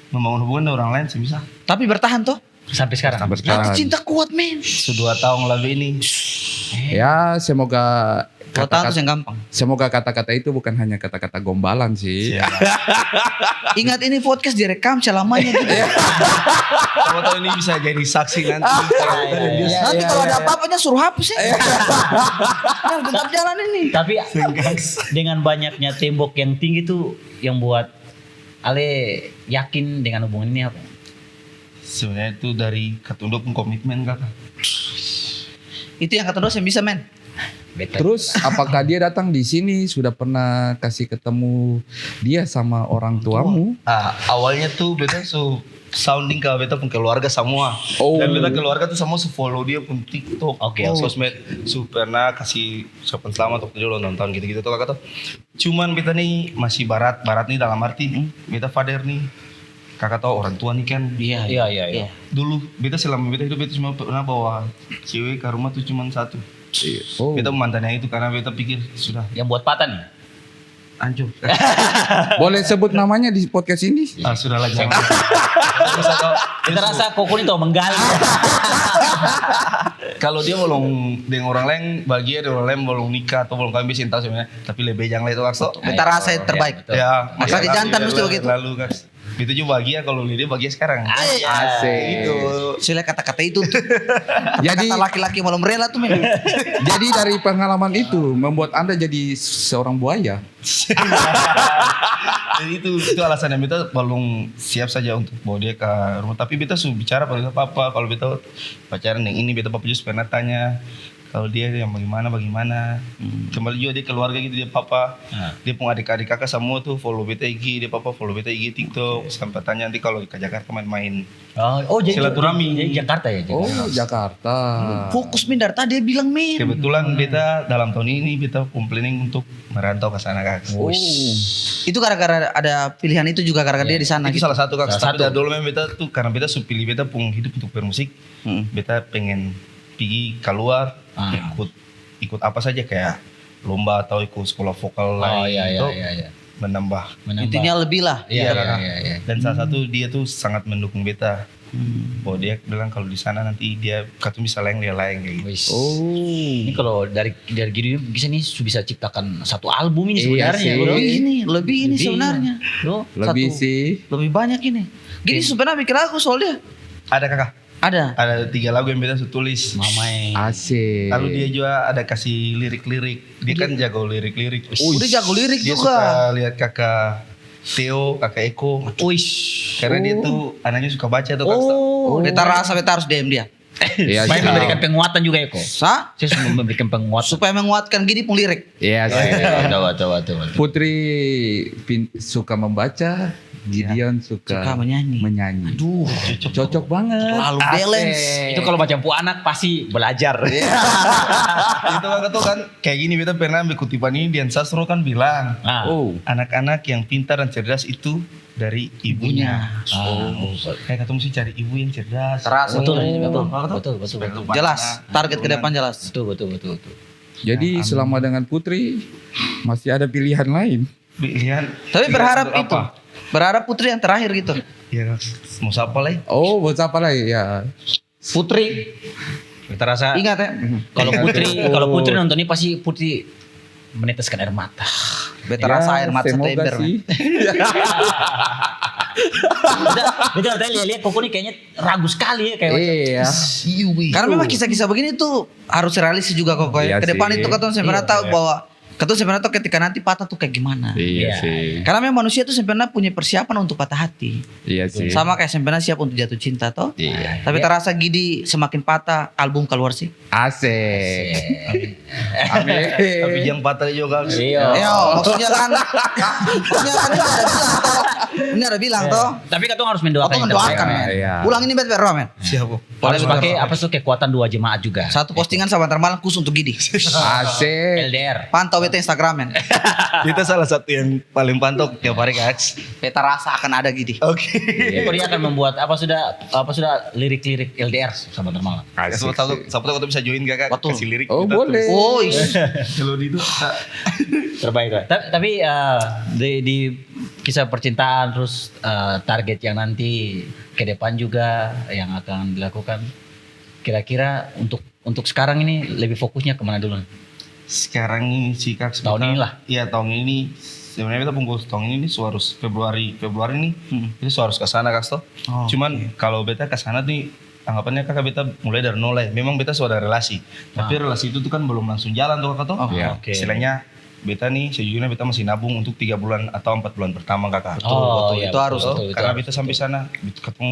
S3: membangun hubungan dengan orang lain sebisa.
S2: Tapi bertahan tuh.
S4: Sampai sekarang.
S1: Sampai sekarang.
S2: Berarti cinta kuat men.
S3: Sudah 2 tahun lebih ini.
S1: Ya, semoga
S2: Bertahan tuh yang gampang.
S1: semoga kata-kata itu bukan hanya kata-kata gombalan sih.
S2: Ingat ini podcast direkam selamanya gitu.
S3: Kamu tahu ini bisa jadi saksi nanti.
S2: Nanti kalau ada apa-apanya suruh hapus ya. Nah, tetap jalan ini.
S4: Tapi dengan banyaknya tembok yang tinggi tuh yang buat Ale yakin dengan hubungan ini apa?
S3: Sebenarnya itu dari ketunduk komitmen kakak.
S2: Itu yang kata dosen bisa men.
S4: Beta.
S1: Terus apakah dia datang di sini sudah pernah kasih ketemu dia sama orang tuamu?
S3: Awalnya tuh beta sounding ke beta pun keluarga semua.
S1: Oh.
S3: Dan beta keluarga tuh semua follow dia pun TikTok,
S4: Oke.
S3: sosmed, pernah kasih ucapan selamat waktu dia ulang tahun gitu-gitu tuh kakak tuh. Cuman beta nih masih barat nih dalam arti beta father nih. Kakak tahu orang tua nih kan.
S4: Iya.
S3: Dulu beta selama beta hidup beta cuma pernah bawa cewek ke rumah tuh cuma 1.
S1: Oh.
S3: Beta mantannya itu karena beta pikir sudah
S4: Yang buat patah nih.
S3: hancur.
S1: Boleh sebut namanya di podcast ini?
S3: Sudah lah jangan.
S4: Kita rasa koko ini tuh menggali.
S3: Kalau dia belum dengan orang lain bahagia, dengan orang lain belum nikah atau belum kawin bisa tahu sebenarnya. Tapi lebih jangan itu waktu.
S2: Kita rasa yang terbaik.
S4: betul.
S3: Ya,
S2: Masa di jantan mesti begitu.
S3: Lalu guys. Beta juga bahagia kalau dia bahagia sekarang.
S1: Asik.
S3: Itu.
S2: Sila kata-kata itu tuh.
S1: Jadi
S2: Kata laki-laki malam rela tuh men.
S1: jadi dari pengalaman itu membuat Anda jadi seorang buaya.
S3: Jadi itu alasannya beta belum siap saja untuk bawa dia ke rumah. Tapi beta sudah bicara pada papa kalau beta pacaran yang ini beta papa juga pernah tanya kalau dia yang bagaimana. Kembali juga dia keluarga gitu dia papa. Dia pun adik-adik kakak semua tuh follow beta IG, dia papa follow beta IG TikTok. Sampai tanya nanti kalau ke Jakarta main-main.
S4: Oh, jadi
S3: Silaturahmi.
S4: jadi Jakarta ya?
S1: Oh, Jakarta.
S2: Fokus min dari tadi dia bilang min.
S3: Kebetulan beta dalam tahun ini beta planning untuk merantau ke sana kak.
S1: Oh.
S2: Itu gara-gara ada pilihan itu juga gara-gara dia di sana
S3: Itu
S2: gitu.
S3: salah satu kak.
S4: Salah
S3: Tapi
S4: satu.
S3: dari dulu memang beta tuh karena beta pilih beta pun hidup untuk bermusik. Beta pengen pergi keluar ikut apa saja kayak lomba atau ikut sekolah vokal
S4: Oh
S3: lain
S4: iya
S3: itu
S4: iya.
S3: menambah.
S2: Intinya lebih lah.
S4: Iya
S3: Kak.
S4: iya.
S3: Dan salah satu dia tuh sangat mendukung beta. Oh dia bilang kalau di sana nanti dia katanya bisa lain kayak gitu.
S4: Wis.
S1: Oh.
S4: Ini kalau dari gini bisa nih bisa ciptakan satu album ini
S1: Iya
S4: sebenarnya.
S1: sih.
S4: bro.
S2: Lebih ini sebenarnya.
S4: Bro.
S1: Lebih
S2: Satu.
S1: sih.
S2: Lebih banyak ini. Gini sebenarnya mikir aku soalnya.
S3: Ada kakak.
S2: Ada.
S3: Ada 3 lagu yang beta sudah tulis.
S4: Mamai.
S1: Asik.
S3: Lalu dia juga ada kasih lirik-lirik. Dia kan jago lirik-lirik.
S2: Udah jago lirik
S3: Dia
S2: juga.
S3: suka lihat kakak Theo, kakak Eko.
S4: Wish.
S3: Karena dia tuh anaknya suka baca tuh kak.
S2: Oh, beta harus DM dia.
S1: Iya,
S4: Supaya
S1: siap.
S4: memberikan penguatan juga ya kok. Saya sudah memberikan penguatan.
S2: Supaya menguatkan gini pun lirik.
S1: Iya, sih.
S4: Coba.
S1: Putri suka membaca, Gideon suka
S2: menyanyi. Aduh,
S1: Cocok banget.
S2: terlalu balance.
S4: Itu kalau macam anak pasti belajar.
S3: Itu kakak tuh kan kayak gini beta pernah ambil kutipan ini Dian Sastro kan bilang.
S1: Oh.
S3: Anak-anak yang pintar dan cerdas itu dari ibunya. Kayak kata mesti cari ibu yang cerdas.
S2: Terasa.
S4: Betul.
S2: Jelas. Target ke depan jelas.
S4: Betul.
S1: Jadi selama dengan Putri masih ada pilihan lain.
S3: Pilihan.
S2: Tapi berharap
S3: apa?
S2: itu. Berharap Putri yang terakhir gitu.
S3: Ya mau siapa lagi?
S1: Oh, buat apa lagi ya?
S4: Putri. Kita rasa
S2: Ingat ya.
S4: kalau Putri nonton ini pasti Putri meneteskan air mata.
S2: Beta rasa air mata
S1: semoga
S2: ember.
S1: sih.
S4: Betul tadi lihat Koko ini kayaknya ragu sekali ya kayak
S1: Iya.
S2: Karena memang kisah-kisah begini tuh harus realistis juga kok.
S1: Iya
S2: Ke depan
S1: sih.
S2: itu katanya sebenarnya tahu bahwa katanya sebenarnya tahu ketika nanti patah tuh kayak gimana.
S1: Iya
S4: Iya.
S1: sih.
S2: Karena memang manusia tuh sebenarnya punya persiapan untuk patah hati.
S1: Iya sih.
S2: Sama kayak sebenarnya siap untuk jatuh cinta toh.
S1: Iya.
S2: Tapi terasa Gidi semakin patah album keluar sih.
S1: Asik. Amin.
S3: Tapi yang patah juga.
S4: Iya.
S2: Maksudnya kan ini ada bilang toh.
S4: Tapi katong harus mendoakan.
S2: Atau
S4: yang
S2: mendoakan
S4: terbaik.
S2: men.
S1: Iya.
S2: Ulang ini bet men.
S3: Siapa?
S4: Harus pakai apa tuh kekuatan 2 jemaat juga.
S2: Satu postingan sahabat malam khusus untuk Gidi.
S1: Asik.
S4: LDR.
S2: Pantau beta Instagram men.
S3: Kita salah satu yang paling pantau tiap hari kak.
S2: Beta rasa akan ada Gidi.
S3: Oke.
S4: Dia akan membuat apa sudah lirik-lirik LDR sama termalam.
S1: Asik.
S3: Siapa tahu kita bisa join kakak.
S2: Betul.
S3: Kasih lirik.
S1: Oh,
S3: kita
S1: boleh.
S3: tulis.
S2: Oh,
S3: Kalau di itu.
S4: Terbaik lah. Tapi di kisah percintaan terus target yang nanti ke depan juga yang akan dilakukan. Kira-kira untuk sekarang ini lebih fokusnya kemana dulu?
S3: Sekarang ini sih kak.
S4: Tahun ini lah.
S3: Iya tahun ini. Sebenarnya kita punggung tahun ini harus Februari ini itu harus ke sana kak toh.
S2: Oh,
S3: Cuman kalau beta ke sana nih anggapannya kakak beta mulai dari nol ya. Memang beta sudah ada relasi. Tapi relasi itu tuh kan belum langsung jalan tuh kakak toh.
S2: Oh,
S1: iya.
S4: Oke.
S3: Istilahnya beta nih sejujurnya beta masih nabung untuk 3 bulan atau 4 bulan pertama kakak.
S4: Iya,
S2: itu harus
S4: betul,
S3: Karena
S4: betul.
S3: beta sampai sana ketemu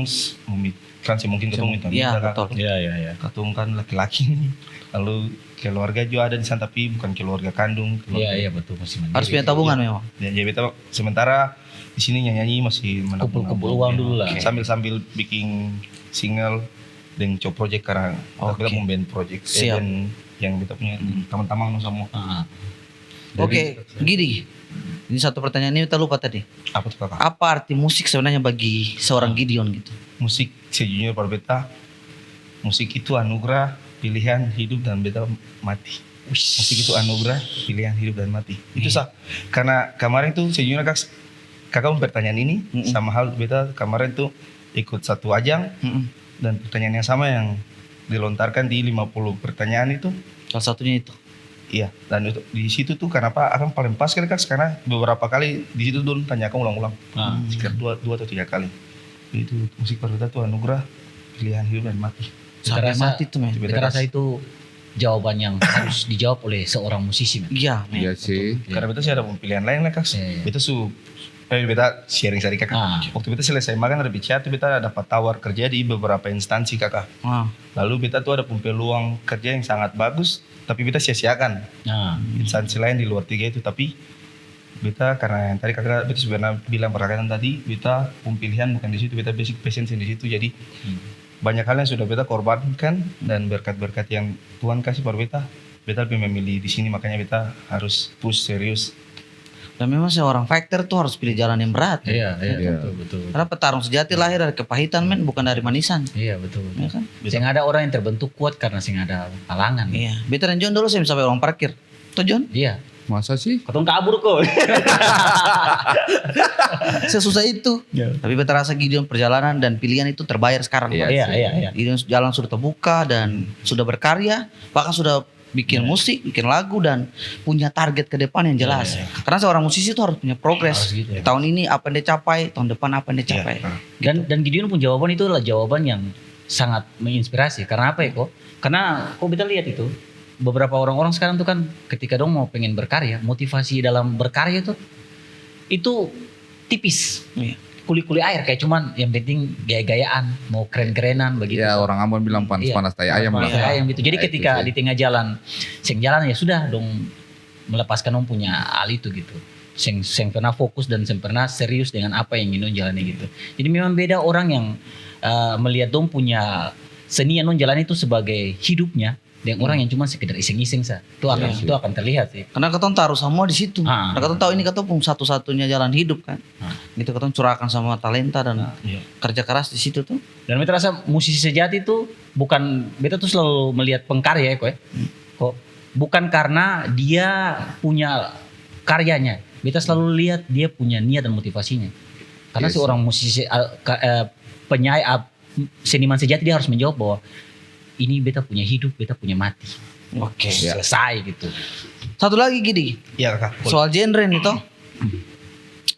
S3: kan sih mungkin ketemu minta
S2: Iya,
S3: Kak.
S2: betul.
S4: Iya.
S3: Ketemu kan laki-laki nih. Lalu keluarga juga ada di sana tapi bukan keluarga kandung.
S4: Iya betul masih mandiri.
S2: Harus punya tabungan memang.
S3: Jadi beta sementara di sini nyanyi masih menabung.
S4: Kumpul-kumpul uang dulu lah.
S3: Sambil bikin single dan coba project karena kita mau band project
S2: Siap.
S3: band yang kita punya teman-teman semua.
S2: Oke, Gidi. Ini satu pertanyaan ini kita lupa tadi.
S3: Apa tuh kakak?
S2: Apa arti musik sebenarnya bagi seorang Gideon gitu?
S3: Musik sejujurnya pada beta musik itu anugerah, pilihan hidup dan beta mati. Musik itu anugerah, pilihan hidup dan mati. Itu sah. Karena kemarin tuh sejujurnya kakak pertanyaan ini sama hal beta kemarin tuh ikut satu ajang dan pertanyaan yang sama yang dilontarkan di 50 pertanyaan itu
S2: Salah satunya itu.
S3: Iya, dan itu, di situ tuh kenapa akan paling pas kali Kak, karena beberapa kali di situ Don tanyakan ulang-ulang, sekitar dua atau 3 kali. Itu musik para beta tuh anugerah pilihan hidup dan mati.
S2: Sampai mati tuh men.
S4: Kita rasa itu jawaban yang harus dijawab oleh seorang musisi, men.
S2: Iya men.
S1: Iya sih.
S3: Karena beta sih ada pilihan lain lah Kak.
S4: Iya.
S3: Beta beta sharing sari Kakak. Waktu beta selesai magang ada bicara tuh beta dapat tawar kerja di beberapa instansi Kakak. Lalu beta tuh ada peluang kerja yang sangat bagus, tapi beta sia-siakan. Instansi lain di luar 3 itu, tapi beta karena yang tadi Kakak beta sebenarnya bilang perkataan tadi, beta pilihan bukan di situ, beta basic passion di situ. Jadi banyak hal yang sudah beta korbankan dan berkat-berkat yang Tuhan kasih pada beta lebih memilih di sini, makanya beta harus push serius.
S2: Dan memang seorang fighter tuh harus pilih jalan yang berat.
S4: Iya, betul.
S2: Karena petarung sejati lahir dari kepahitan men, bukan dari manisan.
S4: Iya, betul.
S2: Ya kan?
S4: Sing ada orang yang terbentuk kuat karena sing ada halangan.
S2: Iya. Beta dan John dulu saya sampai orang parkir. Tuh John?
S4: Iya.
S1: Masa sih?
S4: Ketong kabur kok.
S2: Sesusah itu. Tapi beta rasa Gideon perjalanan dan pilihan itu terbayar sekarang.
S4: Iya.
S2: Gideon jalan sudah terbuka dan sudah berkarya, bahkan sudah bikin musik, bikin lagu dan punya target ke depan yang jelas. Karena seorang musisi itu harus punya progres.
S4: Harus gitu, ya.
S2: Tahun ini apa yang dia capai, tahun depan apa yang dia capai.
S4: Dan Gideon pun jawaban itu adalah jawaban yang sangat menginspirasi. Karena apa ya kok? Karena kok kita lihat itu beberapa orang-orang sekarang tuh kan ketika dong mau pengen berkarya, motivasi dalam berkarya itu tipis.
S2: Iya.
S4: Kuli-kuli air kayak cuman yang penting gaya-gayaan, mau keren-kerenan begitu.
S1: Ya orang Ambon bilang panas-panas tai ayam lah.
S4: Panas tai ayam gitu. Jadi
S1: Nah,
S4: ketika
S1: itu sih.
S4: di tengah jalan, sing jalan ya sudah dong melepaskan dong punya hal itu gitu. Sing pernah fokus dan sing pernah serius dengan apa yang ingin dong jalani gitu. Jadi memang beda orang yang melihat dong punya seni yang dong jalani itu sebagai hidupnya, dan orang yang cuma sekedar iseng-iseng sah. Itu akan terlihat sih.
S2: Karena ketong taruh semua di situ. Karena ketong tahu ini ketong pun satu-satunya jalan hidup kan. Gitu ketong curahkan sama talenta dan kerja keras di situ tuh.
S4: Dan beta rasa musisi sejati itu bukan, beta tuh selalu melihat pengkarya ya kok ya. Kok bukan karena dia punya karyanya. Beta selalu lihat dia punya niat dan motivasinya. Karena seorang musisi penyanyi seniman sejati dia harus menjawab bahwa ini beta punya hidup, beta punya mati.
S2: Oke.
S4: Selesai gitu.
S2: Satu lagi Gidi.
S3: Iya Kakak.
S2: Soal genre nih toh.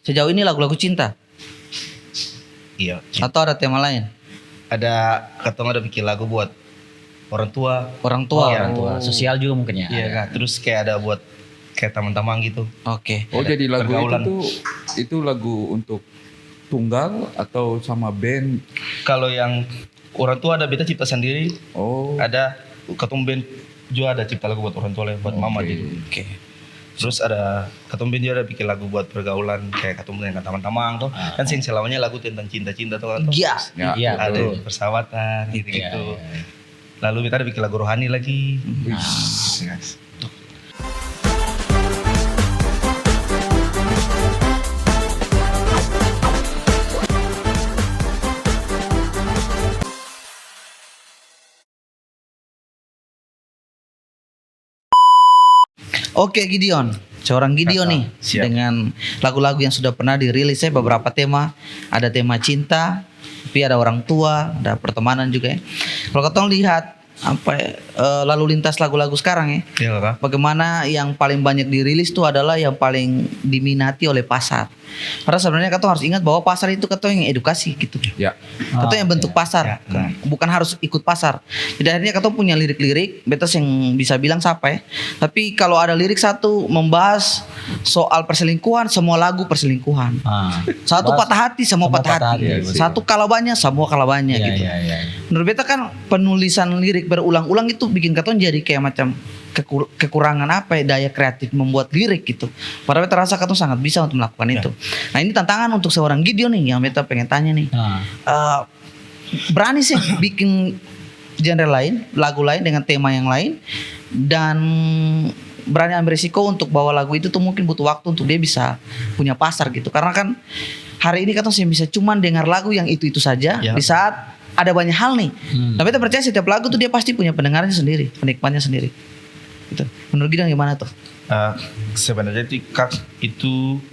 S2: Sejauh ini lagu-lagu cinta
S3: Iya.
S2: atau ada tema lain?
S3: Ada ketemu ada bikin lagu buat orang tua.
S2: Orang tua.
S3: Iya,
S4: Orang tua, sosial juga mungkin ya.
S3: Iya Kak. Terus kayak ada buat kayak teman-teman gitu.
S2: Oke.
S1: Oh jadi lagu
S3: pergaulan.
S1: itu lagu untuk tunggal atau sama band?
S3: Kalau yang orang tua ada beta cipta sendiri,
S1: Oh.
S3: ada ketemu band juga ada cipta lagu buat orang tua buat mama gitu.
S2: Oke.
S3: Terus ada ketemu band juga ada bikin lagu buat pergaulan kayak ketemu dengan teman-teman tuh. Kan sing selamanya lagu tentang cinta-cinta tuh kan.
S2: Iya.
S1: Ya.
S4: Iya,
S3: Ada
S4: betul.
S3: persahabatan gitu-gitu.
S4: Iya.
S3: Lalu kita ada bikin lagu rohani lagi.
S2: Oke Gideon, seorang Gideon nih
S3: Siap.
S2: dengan lagu-lagu yang sudah pernah dirilis ya beberapa tema, ada tema cinta, tapi ada orang tua, ada pertemanan juga ya. Kalau ketong lihat lalu lintas lagu-lagu sekarang ya,
S3: Iya Kakak.
S2: bagaimana yang paling banyak dirilis itu adalah yang paling diminati oleh pasar. Karena sebenarnya ketong harus ingat bahwa pasar itu ketong yang edukasi gitu.
S1: Ya.
S2: Ketong yang bentuk pasar, bukan harus ikut pasar. Jadi akhirnya ketong punya lirik-lirik, betas yang bisa bilang siapa ya. Tapi kalau ada lirik satu membahas soal perselingkuhan, semua lagu perselingkuhan. Satu patah hati, semua patah hati.
S4: Iya, betul.
S2: Satu kalabannya, semua kalabannya gitu.
S4: Iya.
S2: Menurut beta kan penulisan lirik berulang-ulang itu bikin ketong jadi kayak macam kekurangan apa ya, daya kreatif membuat lirik gitu. Padahal beta rasa ketong sangat bisa untuk melakukan itu. Nah ini tantangan untuk seorang Gideon nih yang beta pengen tanya nih. Berani sih bikin genre lain, lagu lain dengan tema yang lain, dan berani ambil risiko untuk bawa lagu itu tuh mungkin butuh waktu untuk dia bisa punya pasar gitu. Karena kan hari ini katong bisa cuman dengar lagu yang itu saja di saat ada banyak hal nih. Tapi kita percaya setiap lagu tuh dia pasti punya pendengarnya sendiri, penikmatnya sendiri. Gitu. Menurut Gideon gimana tuh?
S3: Sebenarnya itu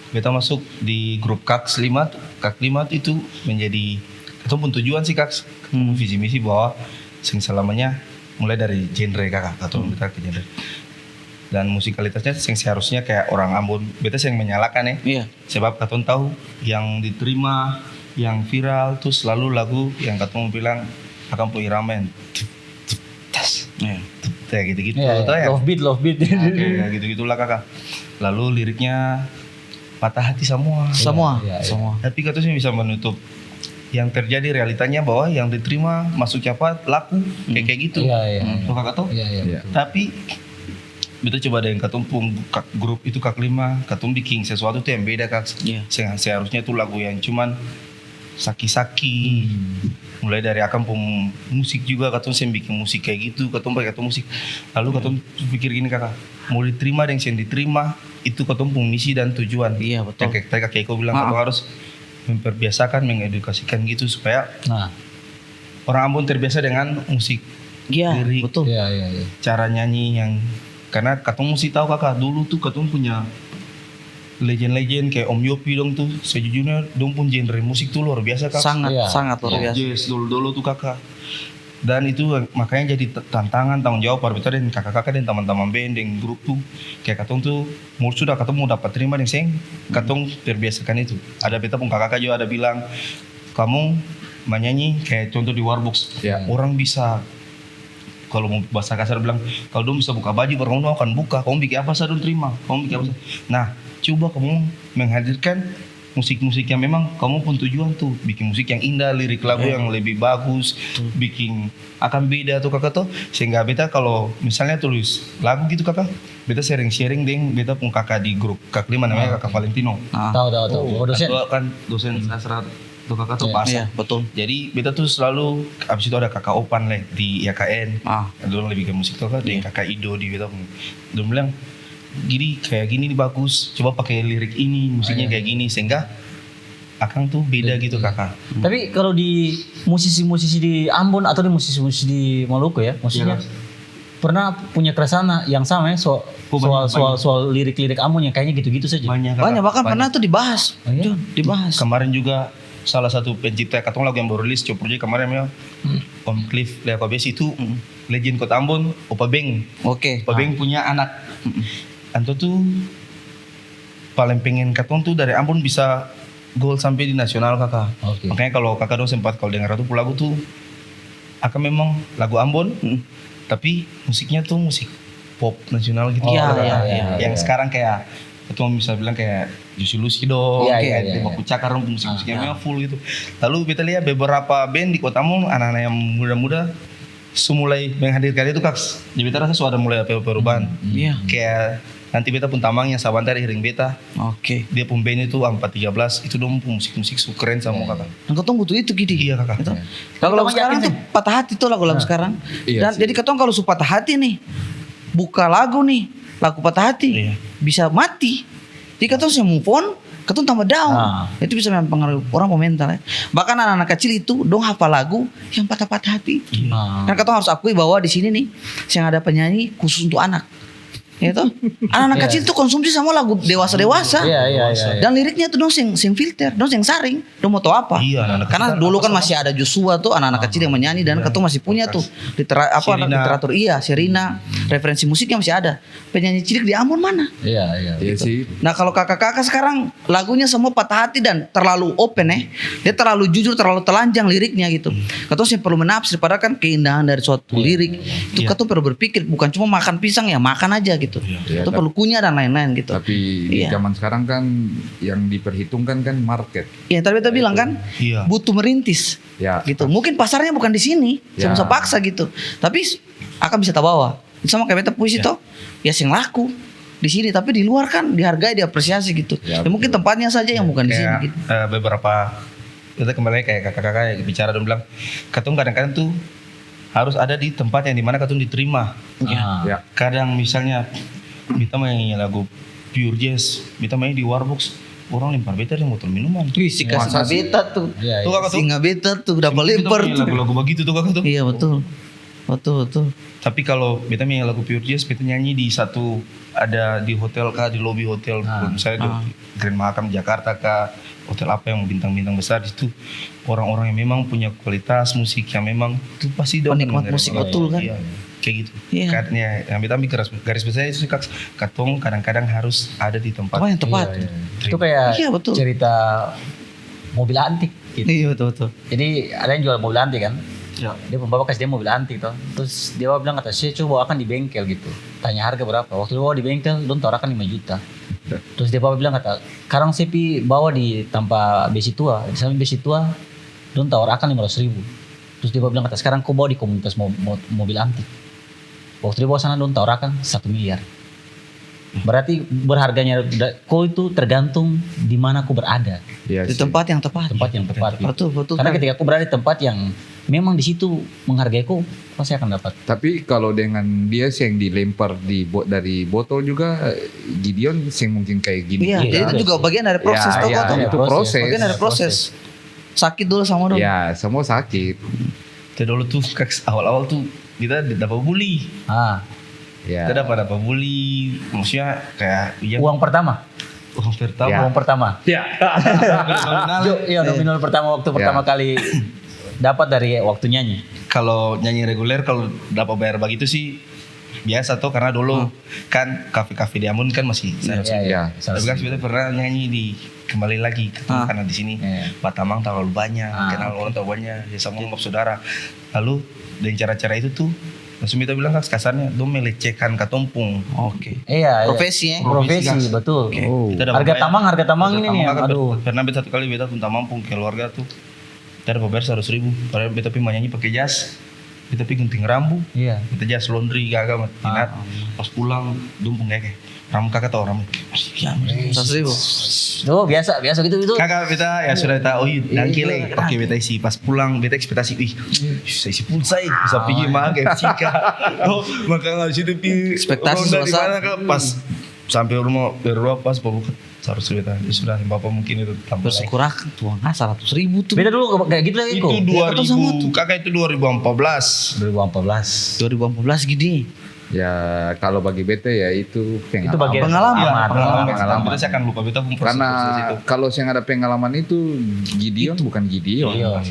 S3: beta masuk di grup KAKS 5 tuh. KAKS 5 tuh itu menjadi itu pun tujuan sih KAKS. Visi misi bahwa sing selamanya mulai dari genre kakak atau kita ke genre. dan musikalitasnya yang seharusnya kayak orang Ambon. Beta sering menyalakan ya.
S2: Iya.
S3: Sebab katong tahu yang diterima, yang viral tuh selalu lagu yang katong bilang akan punya irama yang tas.
S2: Iya.
S3: Kayak gitu-gitu.
S4: Iya,
S3: Tuh ya.
S4: love beat.
S3: Kayak gitu-gitulah kakak. Lalu liriknya patah hati semua.
S2: Semua,
S4: Iya, iya.
S2: semua.
S3: Tapi katanya bisa menutup yang terjadi realitanya bahwa yang diterima masuk cepat laku kayak gitu.
S4: Iya.
S3: Tuh kakak tahu.
S4: Iya.
S1: Iya.
S3: Tapi kita coba ada yang katumpung grup itu kak 5, katum bikin sesuatu tuh yang beda kak.
S2: Iya.
S3: Seharusnya tuh lagu yang cuman saki-saki. Mulai dari akan musik juga katum saya bikin musik kayak gitu, katum pakai katum musik. Lalu katum pikir gini kakak, mau diterima dan yang diterima itu katum misi dan tujuan.
S2: Iya, betul.
S3: Yang kayak kakek Eko bilang katum harus memperbiasakan, mengedukasikan gitu supaya
S4: Nah,
S3: orang Ambon terbiasa dengan musik.
S2: Iya,
S3: Lirik.
S2: betul.
S4: iya.
S3: Cara nyanyi yang karena katong mesti tahu kakak dulu tuh katong punya legend-legend kayak Om Yopi dong tuh sejujurnya dong pun genre musik tuh luar biasa kak.
S2: Sangat,
S4: Iya.
S2: sangat luar biasa.
S3: Jazz dulu tuh kakak. Dan itu makanya jadi tantangan tanggung jawab arbiter dan kakak-kakak dan teman-teman band dan grup tuh kayak katong tuh mau sudah katong mau dapat terima nih seng katong terbiasakan itu. Ada beta pun kakak juga ada bilang kamu menyanyi kayak contoh di Warbox
S1: Ya.
S3: orang bisa kalau mau bahasa kasar bilang kalau dong bisa buka baju baru kamu akan buka kamu bikin apa saja dong terima kamu bikin apa saja. Nah coba kamu menghadirkan musik-musik yang memang kamu pun tujuan tuh bikin musik yang indah lirik lagu yang lebih bagus bikin akan beda tuh kakak tuh sehingga beta kalau misalnya tulis lagu gitu kakak beta sharing-sharing deng beta pun kakak di grup kakak 5 namanya kakak Valentino.
S4: Tahu. Oh, dosen.
S3: Itu kan dosen sastra tuh kakak tuh bahasa.
S2: Iya, betul.
S3: Jadi beta tuh selalu abis itu ada kakak Opan lah di IKN. Dulu lebih ke musik tuh kan dengan kakak Ido di beta pun. Dia bilang gini kayak gini nih bagus. Coba pakai lirik ini musiknya kayak gini sehingga akang tuh beda gitu kakak.
S4: Tapi kalau di musisi-musisi di Ambon atau di musisi-musisi di Maluku ya, maksudnya pernah punya keresahan yang sama ya soal lirik-lirik Ambon yang kayaknya gitu-gitu saja.
S3: Kakak.
S2: Banyak, bahkan pernah tuh dibahas.
S4: Oh, iya?
S2: Jun, dibahas.
S3: Kemarin juga salah satu pencipta katong lagu yang baru rilis Cok Project kemarin ya Om Cliff Lea Kabesi itu legend Kota Ambon Opa Beng.
S2: Oke.
S3: Opa Beng punya anak. Anto tuh paling pengen katong tuh dari Ambon bisa gol sampai di nasional kakak.
S4: Oke.
S3: Makanya kalau kakak dong sempat kalau dengar tuh lagu tuh akan memang lagu Ambon tapi musiknya tuh musik pop nasional gitu.
S2: Iya,
S3: kakak.
S2: iya.
S3: Yang sekarang kayak itu bisa bilang kayak Juicy Lucido,
S4: Iya,
S3: kayak
S4: iya.
S3: Baku Cakar musik-musiknya memang full gitu. Lalu kita lihat beberapa band di Kota Ambon anak-anak yang muda-muda mulai menghadirkan itu kak. Jadi beta rasa sudah mulai ada perubahan.
S2: Iya.
S3: Kayak nanti beta pun tamangnya Sabantar Iring Beta.
S2: Oke.
S3: Dia pun band itu 413 itu dong musik-musik keren sama kakak.
S2: Dan ketong butuh itu Gidi.
S3: Iya kakak.
S2: Itu. Lagu-lagu sekarang tuh patah hati tuh lagu-lagu sekarang.
S1: Iya
S2: Dan
S1: sih.
S2: jadi ketong kalau su patah hati nih, buka lagu nih, lagu patah hati,
S3: Iya.
S2: bisa mati. Jadi ketong sih move on, ketong tambah down. Itu bisa mempengaruhi orang mental ya. Bahkan anak-anak kecil itu dong hafal lagu yang patah-patah hati. Karena ketong harus akui bahwa di sini nih, yang ada penyanyi khusus untuk anak. Ya toh? Anak-anak kecil tuh konsumsi sama lagu dewasa-dewasa.
S4: Iya.
S2: Dan liriknya tuh dong sing filter, dong sing saring, dong mau tau apa.
S3: Iya, anak-anak
S2: Karena
S3: kecil
S2: dulu kan
S3: apa
S2: masih ada Joshua tuh anak-anak kecil yang menyanyi dan ketong masih punya tuh
S3: Sherina.
S2: literatur Sherina, referensi musiknya masih ada. Penyanyi cilik di Ambon mana?
S4: Iya.
S1: Iya sih.
S2: Nah kalau kakak-kakak sekarang lagunya semua patah hati dan terlalu open dia terlalu jujur, terlalu telanjang liriknya gitu. Ketong sih perlu menafsir, padahal kan keindahan dari suatu lirik itu ketong perlu berpikir, bukan cuma makan pisang ya makan aja gitu.
S1: Iya,
S2: Itu perlu kunyah dan lain-lain gitu.
S1: Tapi di
S2: Iya.
S1: zaman sekarang kan yang diperhitungkan kan market.
S2: Ya tadi kita bilang kan
S3: Iya.
S2: butuh merintis
S1: Ya.
S2: gitu. Mungkin pasarnya bukan di sini,
S1: Ya.
S2: saya bisa paksa gitu. Tapi akan bisa terbawa. Sama kayak beta puisi toh, ya sing laku di sini tapi di luar kan dihargai, diapresiasi gitu.
S1: Ya,
S2: Ya, mungkin tempatnya saja yang bukan di sini
S3: Kayak
S2: gitu.
S3: beberapa kita kembali kayak kakak-kakak yang bicara dan bilang katong kadang-kadang tuh harus ada di tempat yang dimana katong diterima.
S1: Ya.
S3: Kadang misalnya kita main lagu pure jazz, kita main di Warbox, orang lempar beta dengan botol minuman.
S2: Wih, si
S1: Masa
S2: singa
S1: sih?
S2: beta tuh.
S4: Iya.
S3: Tuh kakak tuh.
S2: Singa beta tuh dapat
S3: Kita
S2: lempar
S3: main
S2: tuh.
S3: lagu-lagu begitu tuh kakak tuh.
S2: Iya betul. Betul.
S3: Tapi kalau beta main lagu pure jazz, beta nyanyi di satu ada di hotel kah, di lobby hotel, misalnya di Grand Mahakam Jakarta kah, hotel apa yang bintang-bintang besar di situ, orang-orang yang memang punya kualitas musik yang memang itu pasti dia
S2: Penikmat
S3: akan
S2: musik
S3: mendengar.
S2: betul kan?
S3: Iya. kayak gitu.
S2: Iya.
S3: Katanya yang beta ambil garis besarnya itu Kak, katong kadang-kadang harus ada di tempat.
S2: Tempat yang tepat.
S4: Iya. Itu kayak
S2: Iya, betul.
S4: cerita mobil antik gitu.
S2: Iya betul.
S4: Jadi ada yang jual mobil antik kan.
S3: Ya.
S4: Dia pembawa kasih dia mobil antik toh. Terus dia bilang kata saya coba akan di bengkel gitu. Tanya harga berapa. Waktu dia bawa di bengkel don tawarkan 5 juta. Terus dia bilang kata sekarang saya bawa di tanpa besi tua. Di samping besi tua don tawarkan 500 ribu. Terus dia bilang kata sekarang kau bawa di komunitas mobil antik. Waktu dia bawa sana don tawarkan 1 miliar. Berarti berharganya kau itu tergantung di mana kau berada.
S1: Iya
S2: Di
S1: sih.
S2: tempat yang tepat.
S4: Tempat yang tepat. Gitu.
S2: Betul.
S4: Karena ketika aku berada di tempat yang memang di situ menghargaiku, pasti akan dapat.
S1: Tapi kalau dengan dia sih yang dilempar dari botol juga, Gideon sih mungkin kayak gini.
S2: Iya, jadi itu juga bagian dari proses
S1: Ya,
S2: tau
S1: ya,
S2: kok,
S1: itu proses.
S2: Bagian dari proses. Sakit dulu sama dong.
S1: Ya, semua sakit.
S3: Itu dulu tuh awal-awal tuh kita dapat bully.
S4: Ah,
S1: Ya.
S3: Kita dapat bully, maksudnya kayak
S4: uang pertama.
S3: uang pertama.
S1: Ya.
S4: Uang pertama.
S1: Ya.
S3: Nominal.
S4: Iya, nominal pertama waktu pertama kali dapat dari waktu nyanyi.
S3: Kalau nyanyi reguler kalau dapat bayar begitu sih biasa tuh karena dulu kan kafe-kafe di Ambon kan masih saya.
S1: Iya.
S3: Tapi kan kita pernah nyanyi di kembali lagi karena di sini
S4: Iya.
S3: Batamang terlalu banyak, kenal orang tahu banyak, ya sama anggap saudara. Lalu dengan cara-cara itu tuh langsung kita bilang kasarnya dong melecehkan katompung.
S2: Oke.
S4: Iya,
S2: Profesi ya.
S4: Profesi,
S3: Profesi,
S4: betul.
S1: Oh.
S3: Kita dapat bayar.
S4: Harga tamang ini nih,
S3: Kakak,
S4: aduh.
S3: Pernah beta satu kali beta tuntang mampu keluarga tuh. Kita dapat bayar 100 ribu. Padahal beta pi nyanyi pakai jas. Beta pi gunting rambu.
S4: Iya.
S3: Beta jas laundry kakak matinat. Pas pulang dumpung kayak ramu kakak tau ramu.
S2: Ya, 100.000.
S4: Tuh biasa gitu itu.
S3: Kakak beta ya sudah tahu dangkile. Oke beta isi pas pulang beta ekspektasi saya isi pulsa bisa pergi mah kayak Cika. Oh maka nggak situ pi
S2: Ekspektasi
S3: ronda di
S2: suasana.
S3: mana kak pas sampai rumah pas baru harus beta ya sudah bapak mungkin itu tambah naik.
S2: Bersyukur akan tuh 100.000 tuh.
S4: Beda dulu kayak gitu lagi
S3: Itu
S4: kok.
S3: 2000 kakak itu 2014.
S4: 2014.
S2: 2014 gini.
S1: Ya kalau bagi bete ya itu
S4: Itu bagian
S2: Pengalaman.
S3: Pengalaman. Beta saya akan lupa beta pun proses
S1: Karena
S3: itu.
S1: kalau saya ada pengalaman itu Gideon bukan Gideon.
S4: Iya.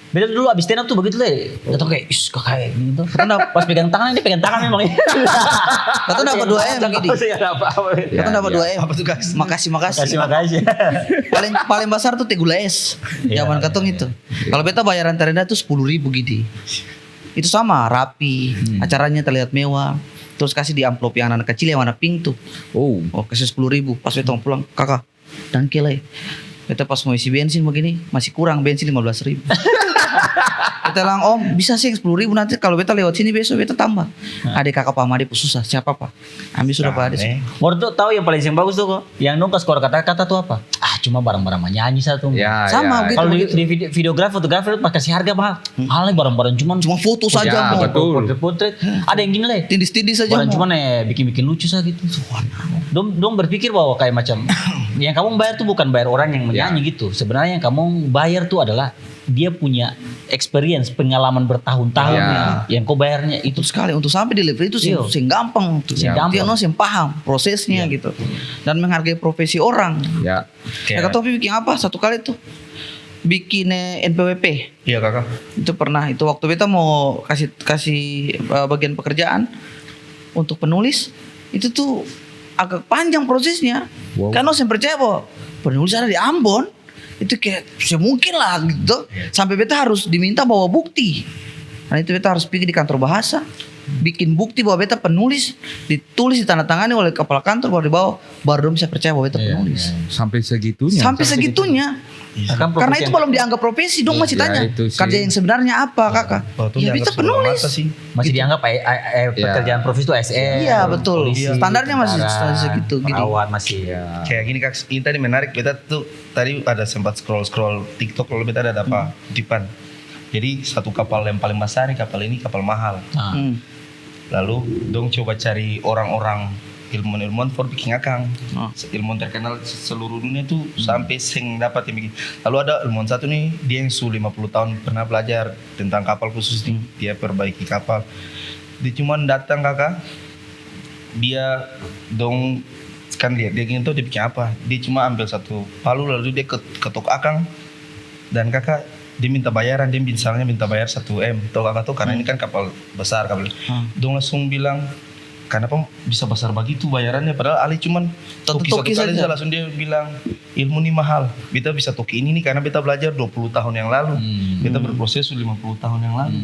S4: Beda dulu abis stand up tuh begitu deh. Atau kayak kakak gitu. Pas pegang tangan ini pegang tangan memang.
S2: Kata dapat 2M gini.
S4: Ada apa-apa.
S1: Ya,
S2: Kata dapat
S1: ya.
S2: 2M.
S3: Apa tuh, guys?
S2: Makasih.
S4: Makasih.
S2: paling besar tuh Tegula S.
S4: Iya,
S2: Zaman katong itu. Kalau beta bayaran terendah tuh 10.000 gini. Itu sama rapi, acaranya terlihat mewah. Terus kasih di amplop yang anak kecil yang warna pink tuh.
S1: Oh.
S2: Oh kasih 10.000. Pas beta mau pulang, kakak, dan kile. Beta pas mau isi bensin begini masih kurang bensin 15.000. Beta bilang om bisa sih 10.000 nanti kalau beta lewat sini besok beta tambah. Adik kakak Pak Made susah siapa Pak? Ambil sudah Pak Ade.
S4: Baru tuh tahu yang paling bagus tuh kok. Yang nongkas skor kata-kata tuh apa? Cuma barang-barang menyanyi satu.
S1: Ya,
S2: Sama,
S1: ya.
S2: gitu.
S4: Kalau di videografer, fotografer pas kasih harga mahal. Mahal nih barang-barang cuman
S2: Cuma foto
S1: Ya,
S2: saja mau.
S1: betul.
S4: Portrait. Ada yang gini lah.
S2: Tindis-tindis saja
S4: Barang
S2: mau.
S4: cuman bikin-bikin lucu saja gitu. Dong berpikir bahwa kayak macam yang kamu bayar tuh bukan bayar orang yang menyanyi gitu. Sebenarnya yang kamu bayar tuh adalah dia punya experience, pengalaman bertahun-tahun
S1: Ya.
S4: yang kau bayarnya itu
S2: Itu sekali untuk sampai di level itu
S4: Iya.
S2: sing gampang tuh.
S4: Sing gampang.
S2: Dia sing paham prosesnya gitu. Dan menghargai profesi orang.
S1: Ya.
S2: Ya kata Topi bikin apa? Satu kali tuh bikin NPWP.
S3: Iya kakak.
S2: Itu pernah itu waktu beta mau kasih bagian pekerjaan untuk penulis itu tuh agak panjang prosesnya.
S1: Wow.
S2: Karena saya percaya bahwa penulis ada di Ambon itu kayak semungkin lah gitu. Sampai beta harus diminta bawa bukti. Nah itu beta harus pergi di kantor bahasa, bikin bukti bahwa beta penulis, ditulis ditandatangani oleh kepala kantor baru dibawa, baru dong bisa percaya bahwa beta penulis.
S1: Sampai segitunya.
S2: Sampai segitunya.
S4: Kan
S2: Karena
S4: profesi
S2: itu
S4: yang-
S2: belum dianggap profesi dong masih
S1: Ya,
S2: tanya
S1: itu sih.
S2: kerja yang sebenarnya apa kakak?
S3: Waktu
S2: Ya
S3: dianggap
S2: beta
S3: sebelah
S2: penulis.
S3: mata sih.
S4: masih dianggap pekerjaan profesi itu ASN.
S2: Iya, betul.
S4: polisi,
S2: Standarnya masih
S4: tentara,
S2: segitu, gitu.
S4: perawat masih.
S1: Ya.
S3: Kayak gini kak, ini tadi menarik. Beta tuh tadi ada sempat scroll TikTok lalu beta ada apa kutipan. Jadi satu kapal yang paling besar kapal ini kapal mahal.
S4: Nah,
S3: Lalu dong coba cari orang-orang ilmuwan for bikin akang.
S2: Oh.
S3: Ilmuwan terkenal seluruh dunia tuh sampai sing dapat yang bikin. Lalu ada ilmuwan satu nih dia yang 50 tahun pernah belajar tentang kapal khusus nih. Dia perbaiki kapal. Dia cuma datang kakak. Dia dong kan dia ingin tahu dia bikin apa. Dia cuma ambil satu palu lalu dia ketuk akang dan kakak dia minta bayaran, dia misalnya minta bayar 1 M, tau kakak tuh karena ini kan kapal besar kapal. Dong langsung bilang, kenapa bisa besar begitu bayarannya? Padahal Ali cuman toki satu
S2: Toki
S3: kali
S2: saja.
S3: aja, langsung dia bilang ilmu ini mahal. Beta bisa toki ini nih karena beta belajar 20 tahun yang lalu. Beta berproses 50 tahun yang lalu.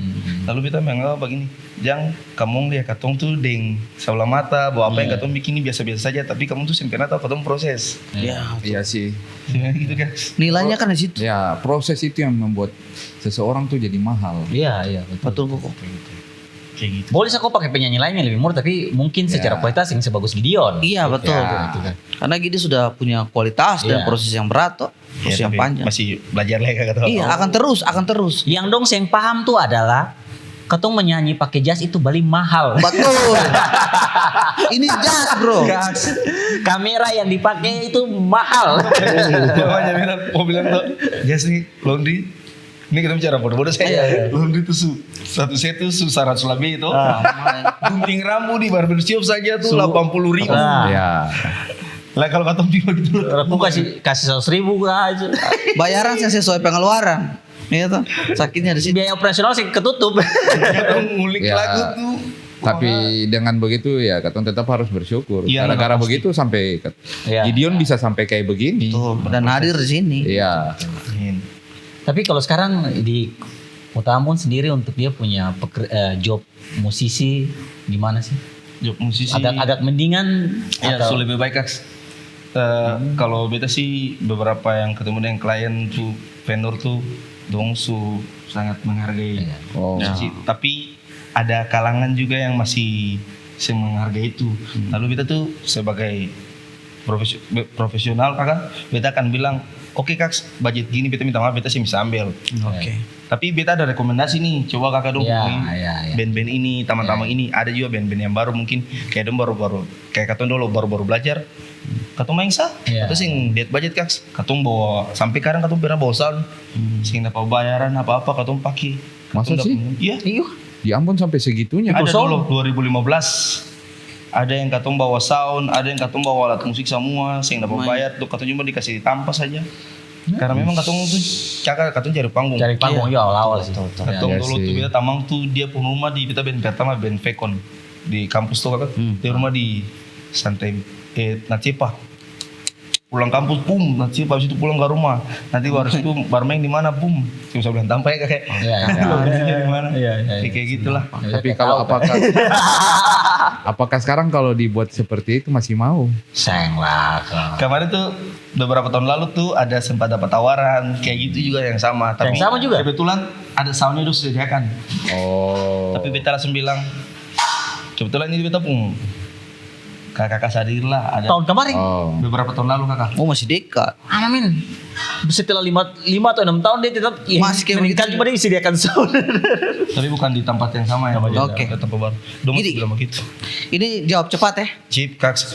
S3: Lalu beta menganggap begini, jangan kamu lihat katong tuh deng sebelah mata bahwa apa yang katong bikin ini biasa-biasa saja, tapi kamu tuh sempurna tahu katong proses.
S2: Ya,
S1: Iya sih.
S3: Gitu kan.
S2: nilainya kan di situ.
S1: Ya proses itu yang membuat seseorang tuh jadi mahal.
S4: Iya, betul.
S2: Betul kok.
S3: Kayak gitu.
S4: Boleh sih kok pakai penyanyi lain yang lebih murah, tapi mungkin secara
S1: Ya.
S4: kualitas yang sebagus Gideon.
S2: Iya betul.
S1: Ya.
S4: Itu kan.
S2: Karena Gidi sudah punya kualitas dan
S4: Iya.
S2: proses yang berat toh. Proses
S3: Ya,
S2: yang
S3: tapi
S2: panjang.
S3: masih belajar lagi kata.
S2: Iya, akan terus.
S4: Yang dong yang paham tuh adalah ketong menyanyi pakai jas itu beli mahal.
S2: Betul. Ini jas, Bro.
S4: Kamera yang dipakai itu mahal.
S3: Mamanya bilang, mau bilang tuh, jas nih laundry. Ini kita bicara bodoh-bodoh saya. Laundry itu satu set tuh 100 lebih itu. Gunting rambut di barbershop saja tuh 80.000.
S4: Nah.
S1: Ya.
S3: Lah kalau katong tiba gitu.
S4: Aku kasih 100.000 aja.
S2: Bayaran yang sesuai pengeluaran. Iya toh. Sakitnya di situ.
S4: Biaya operasional sih ketutup.
S3: Katong ngulik
S1: Ya.
S3: lagu tuh.
S1: Tapi dengan begitu ya katong tetap harus bersyukur.
S3: Iya,
S1: Gara-gara
S3: pasti.
S1: begitu sampai
S4: Iya.
S1: Gideon bisa sampai kayak begini.
S2: Tuh, dan hadir di sini.
S1: Iya.
S4: Tapi kalau sekarang di Kota Ambon sendiri untuk dia punya job musisi gimana sih?
S3: Job musisi.
S4: Agak mendingan
S3: Ya,
S4: atau
S3: lebih baik Kaks. Kalau beta sih beberapa yang ketemu dengan klien tuh vendor tuh dong sangat menghargai
S4: Iya.
S1: Oh.
S3: musisi. Tapi ada kalangan juga yang masih menghargai itu. Lalu beta tuh sebagai profesional kakak, beta akan bilang, oke Kaks, budget gini beta minta maaf, beta sih bisa ambil.
S2: Oke.
S3: Tapi beta ada rekomendasi nih, coba kakak dong
S4: Iya,
S3: hubungi
S4: iya.
S3: band-band ini, taman-taman ini. Ada juga band-band yang baru mungkin kayak dong baru-baru, kayak katong dulu baru-baru belajar. Katong main sah,
S4: Iya.
S3: katong sing diet budget Kaks. Katong bawa sampai sekarang katong pernah bawa sound, sing dapat bayaran apa-apa katong pakai.
S1: Masa
S3: Katong
S1: sih?
S3: dapat- Iya.
S1: Di Ambon sampai segitunya.
S3: Ada
S4: sound?
S3: dulu 2015. Ada yang katong bawa sound, ada yang katong bawa alat musik semua, sing dapat
S2: Main.
S3: bayar tuh katong cuma dikasih tampas saja. Karena memang katong tuh katong cari panggung.
S4: cari panggung ya awal-awal sih.
S3: Katong
S1: Iya
S3: dulu
S1: sih.
S3: tuh beta tamang tuh dia pun rumah di kita band pertama band Vekon di kampus tuh kakak. Dia rumah di Santai Nacepa. Pulang kampus, boom, nanti habis itu pulang ke rumah. Nanti harus itu barmain di mana, boom. Cuma saya bilang tampai kakek.
S4: Iya, iya.
S3: Lokasinya di mana?
S4: Iya, iya, iya.
S3: Kayak gitulah.
S1: Tapi kalau apakah sekarang kalau dibuat seperti itu masih mau?
S4: Sayang lah.
S3: Kemarin tuh beberapa tahun lalu tuh ada sempat dapat tawaran kayak gitu juga yang sama. Tapi
S4: Yang sama juga?
S3: kebetulan ada soundnya udah disediakan.
S1: Oh.
S3: Tapi beta langsung bilang, kebetulan ini beta pun kakak Sadir lah ada
S4: Tahun kemarin.
S1: Oh.
S3: beberapa tahun lalu kakak.
S2: Oh, masih dekat.
S4: Amin. Setelah 5 atau 6 tahun dia tetap
S2: Masih kayak
S4: meningkat,
S2: begitu.
S4: cuma dia disediakan sound.
S3: Tapi bukan di tempat yang sama ya.
S2: Oke.
S3: Di tempat baru. Dong
S2: Gini.
S3: bilang begitu.
S2: Ini jawab cepat ya.
S3: Chip kaks.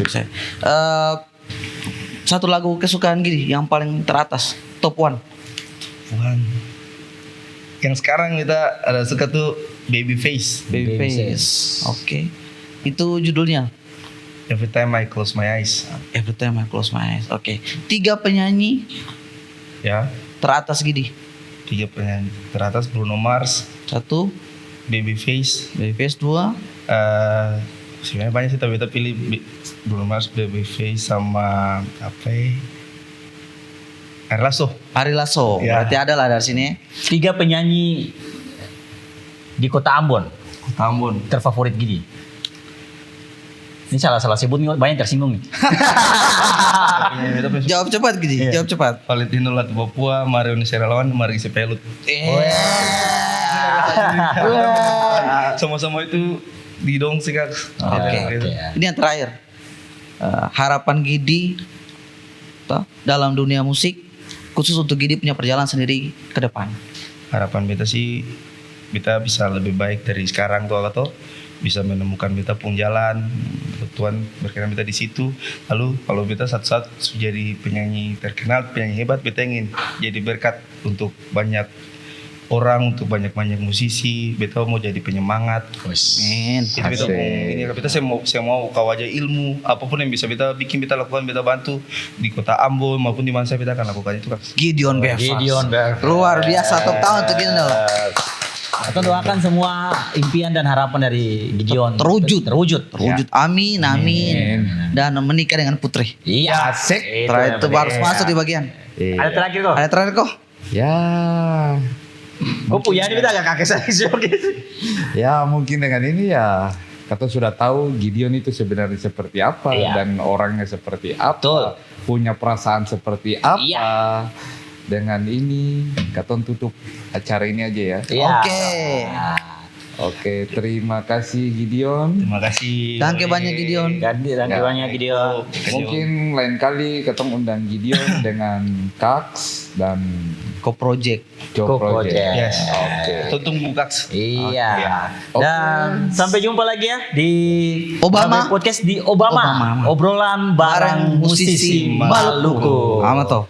S2: Satu lagu kesukaan Gidi yang paling teratas, top 1.
S3: Tuhan. Yang sekarang kita ada suka tuh Babyface.
S2: Babyface. Oke. Itu judulnya
S3: Every time I close my eyes.
S2: Every Time I Close My Eyes. Oke. 3 penyanyi
S3: Ya.
S2: teratas Gidi.
S3: 3 penyanyi teratas Bruno Mars,
S2: 1
S3: Babyface.
S2: Babyface, 2
S3: Sebenarnya banyak sih tapi kita pilih Bruno Mars, Babyface sama apa ya? Ari Lasso.
S2: Ari Lasso.
S3: Ya.
S2: Berarti ada lah dari sini.
S4: 3 penyanyi di Kota Ambon
S3: Kota Ambon.
S4: terfavorit Gidi. Ini salah sebut nih, banyak tersinggung nih.
S2: Jawab cepat Gidi.
S3: Iya.
S2: Jawab cepat.
S3: Valentino Latu Papua, Mario Niserawan, Margisi Pelut. Sama-sama itu di dong sih kak.
S2: Oke. Ini yang terakhir. Harapan Gidi toh, dalam dunia musik khusus untuk Gidi punya perjalanan sendiri ke depan.
S3: Harapan beta sih kita bisa lebih baik dari sekarang tuh atau bisa menemukan beta pun jalan. Tuhan berkenan beta di situ. Lalu kalau beta satu saat jadi penyanyi terkenal, penyanyi hebat, beta ingin jadi berkat untuk banyak orang, untuk banyak-banyak musisi. Beta mau jadi penyemangat.
S2: Men.
S3: Itu beta mau ini, beta saya mau kawaja ilmu, apapun yang bisa beta bikin, beta lakukan, beta bantu di kota Ambon maupun di mana saya beta akan lakukan itu kan.
S2: Gideon Berfas.
S4: Gideon Berfas.
S2: Luar biasa top tahun untuk Gideon.
S4: Atau doakan semua impian dan harapan dari Gideon
S2: Terwujud.
S4: terwujud.
S2: Amin, amin. Dan menikah dengan putri.
S4: Iya,
S2: Asik. Terakhir itu harus masuk di bagian.
S4: Ada terakhir kok.
S2: Ada terakhir kok.
S1: Ya,
S4: Kok punya ini kita agak kakek saya sih.
S1: ya mungkin dengan ini ya kita sudah tahu Gideon itu sebenarnya seperti apa
S4: Iya.
S1: dan orangnya seperti apa,
S4: Betul.
S1: punya perasaan seperti apa.
S4: Iya.
S1: Dengan ini, kita tutup acara ini aja ya.
S4: Iya.
S2: Oke.
S1: Oke, terima kasih Gideon.
S3: Terima kasih.
S2: Danke banyak Gideon.
S4: Ganti
S1: Ya.
S4: banyak Gideon.
S1: Mungkin lain kali kita undang Gideon dengan Kax dan
S2: Ko Project.
S1: Joe
S4: Project.
S1: Project.
S3: Yes.
S1: Oke.
S3: Tuntung bukaks.
S4: Iya.
S1: Oke.
S4: Dan sampai jumpa lagi ya di
S2: Obama.
S4: Podcast di Obama.
S2: Obama.
S4: Obrolan bareng musisi Maluku.
S2: Amat toh.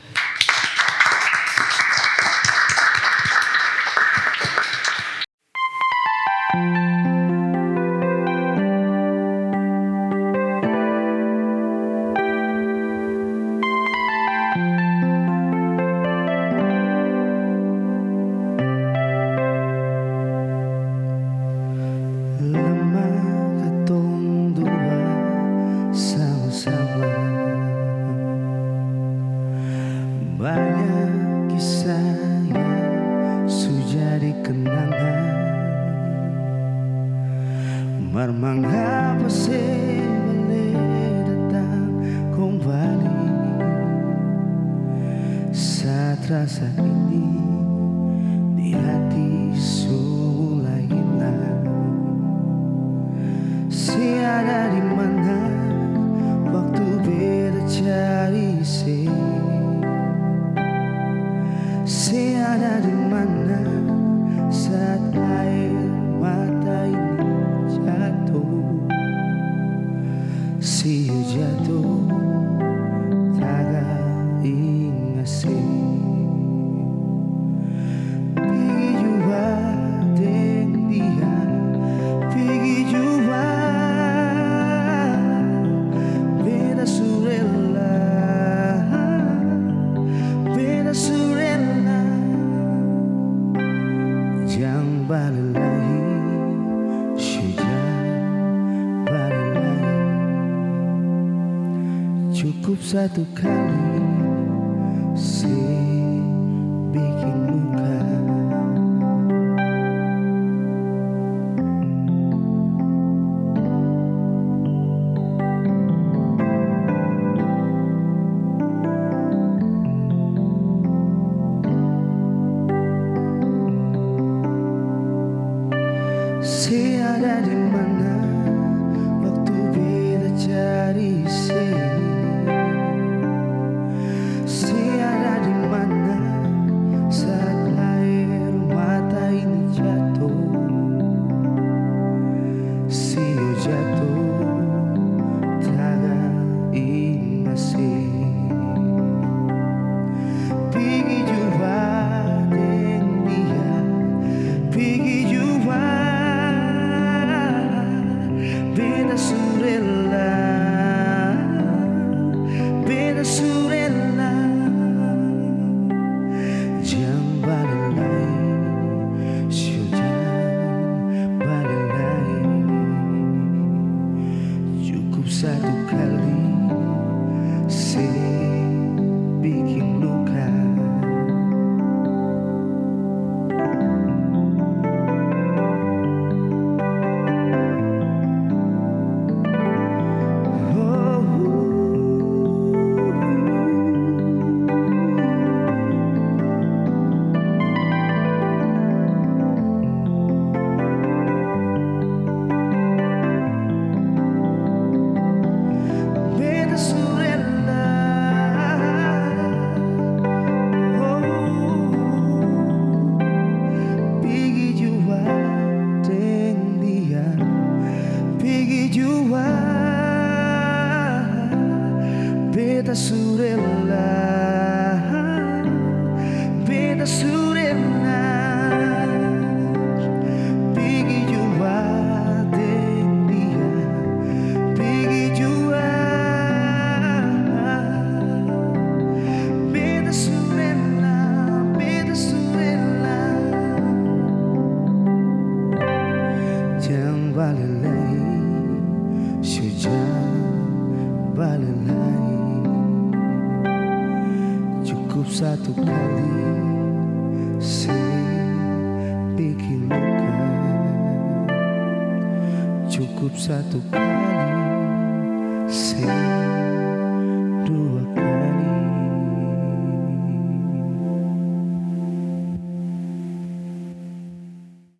S5: Lama katong dua sama-sama, banyak kisah yang sudah dikenangan. Mengapa sih boleh datang kembali saat rasa ini di hati mulai hilang. Siada di mana waktu beda cari siada di mana saat air mata ini jatuh. Si jatuh tak ingat pergi jua deng dia, pergi jua beda surela, beda surela. Jangan balik lagi, sejak balik lagi. Cukup satu kali bikin luka. Siada di mana waktu beda cari satu kali sih bikin luka. Cukup satu kali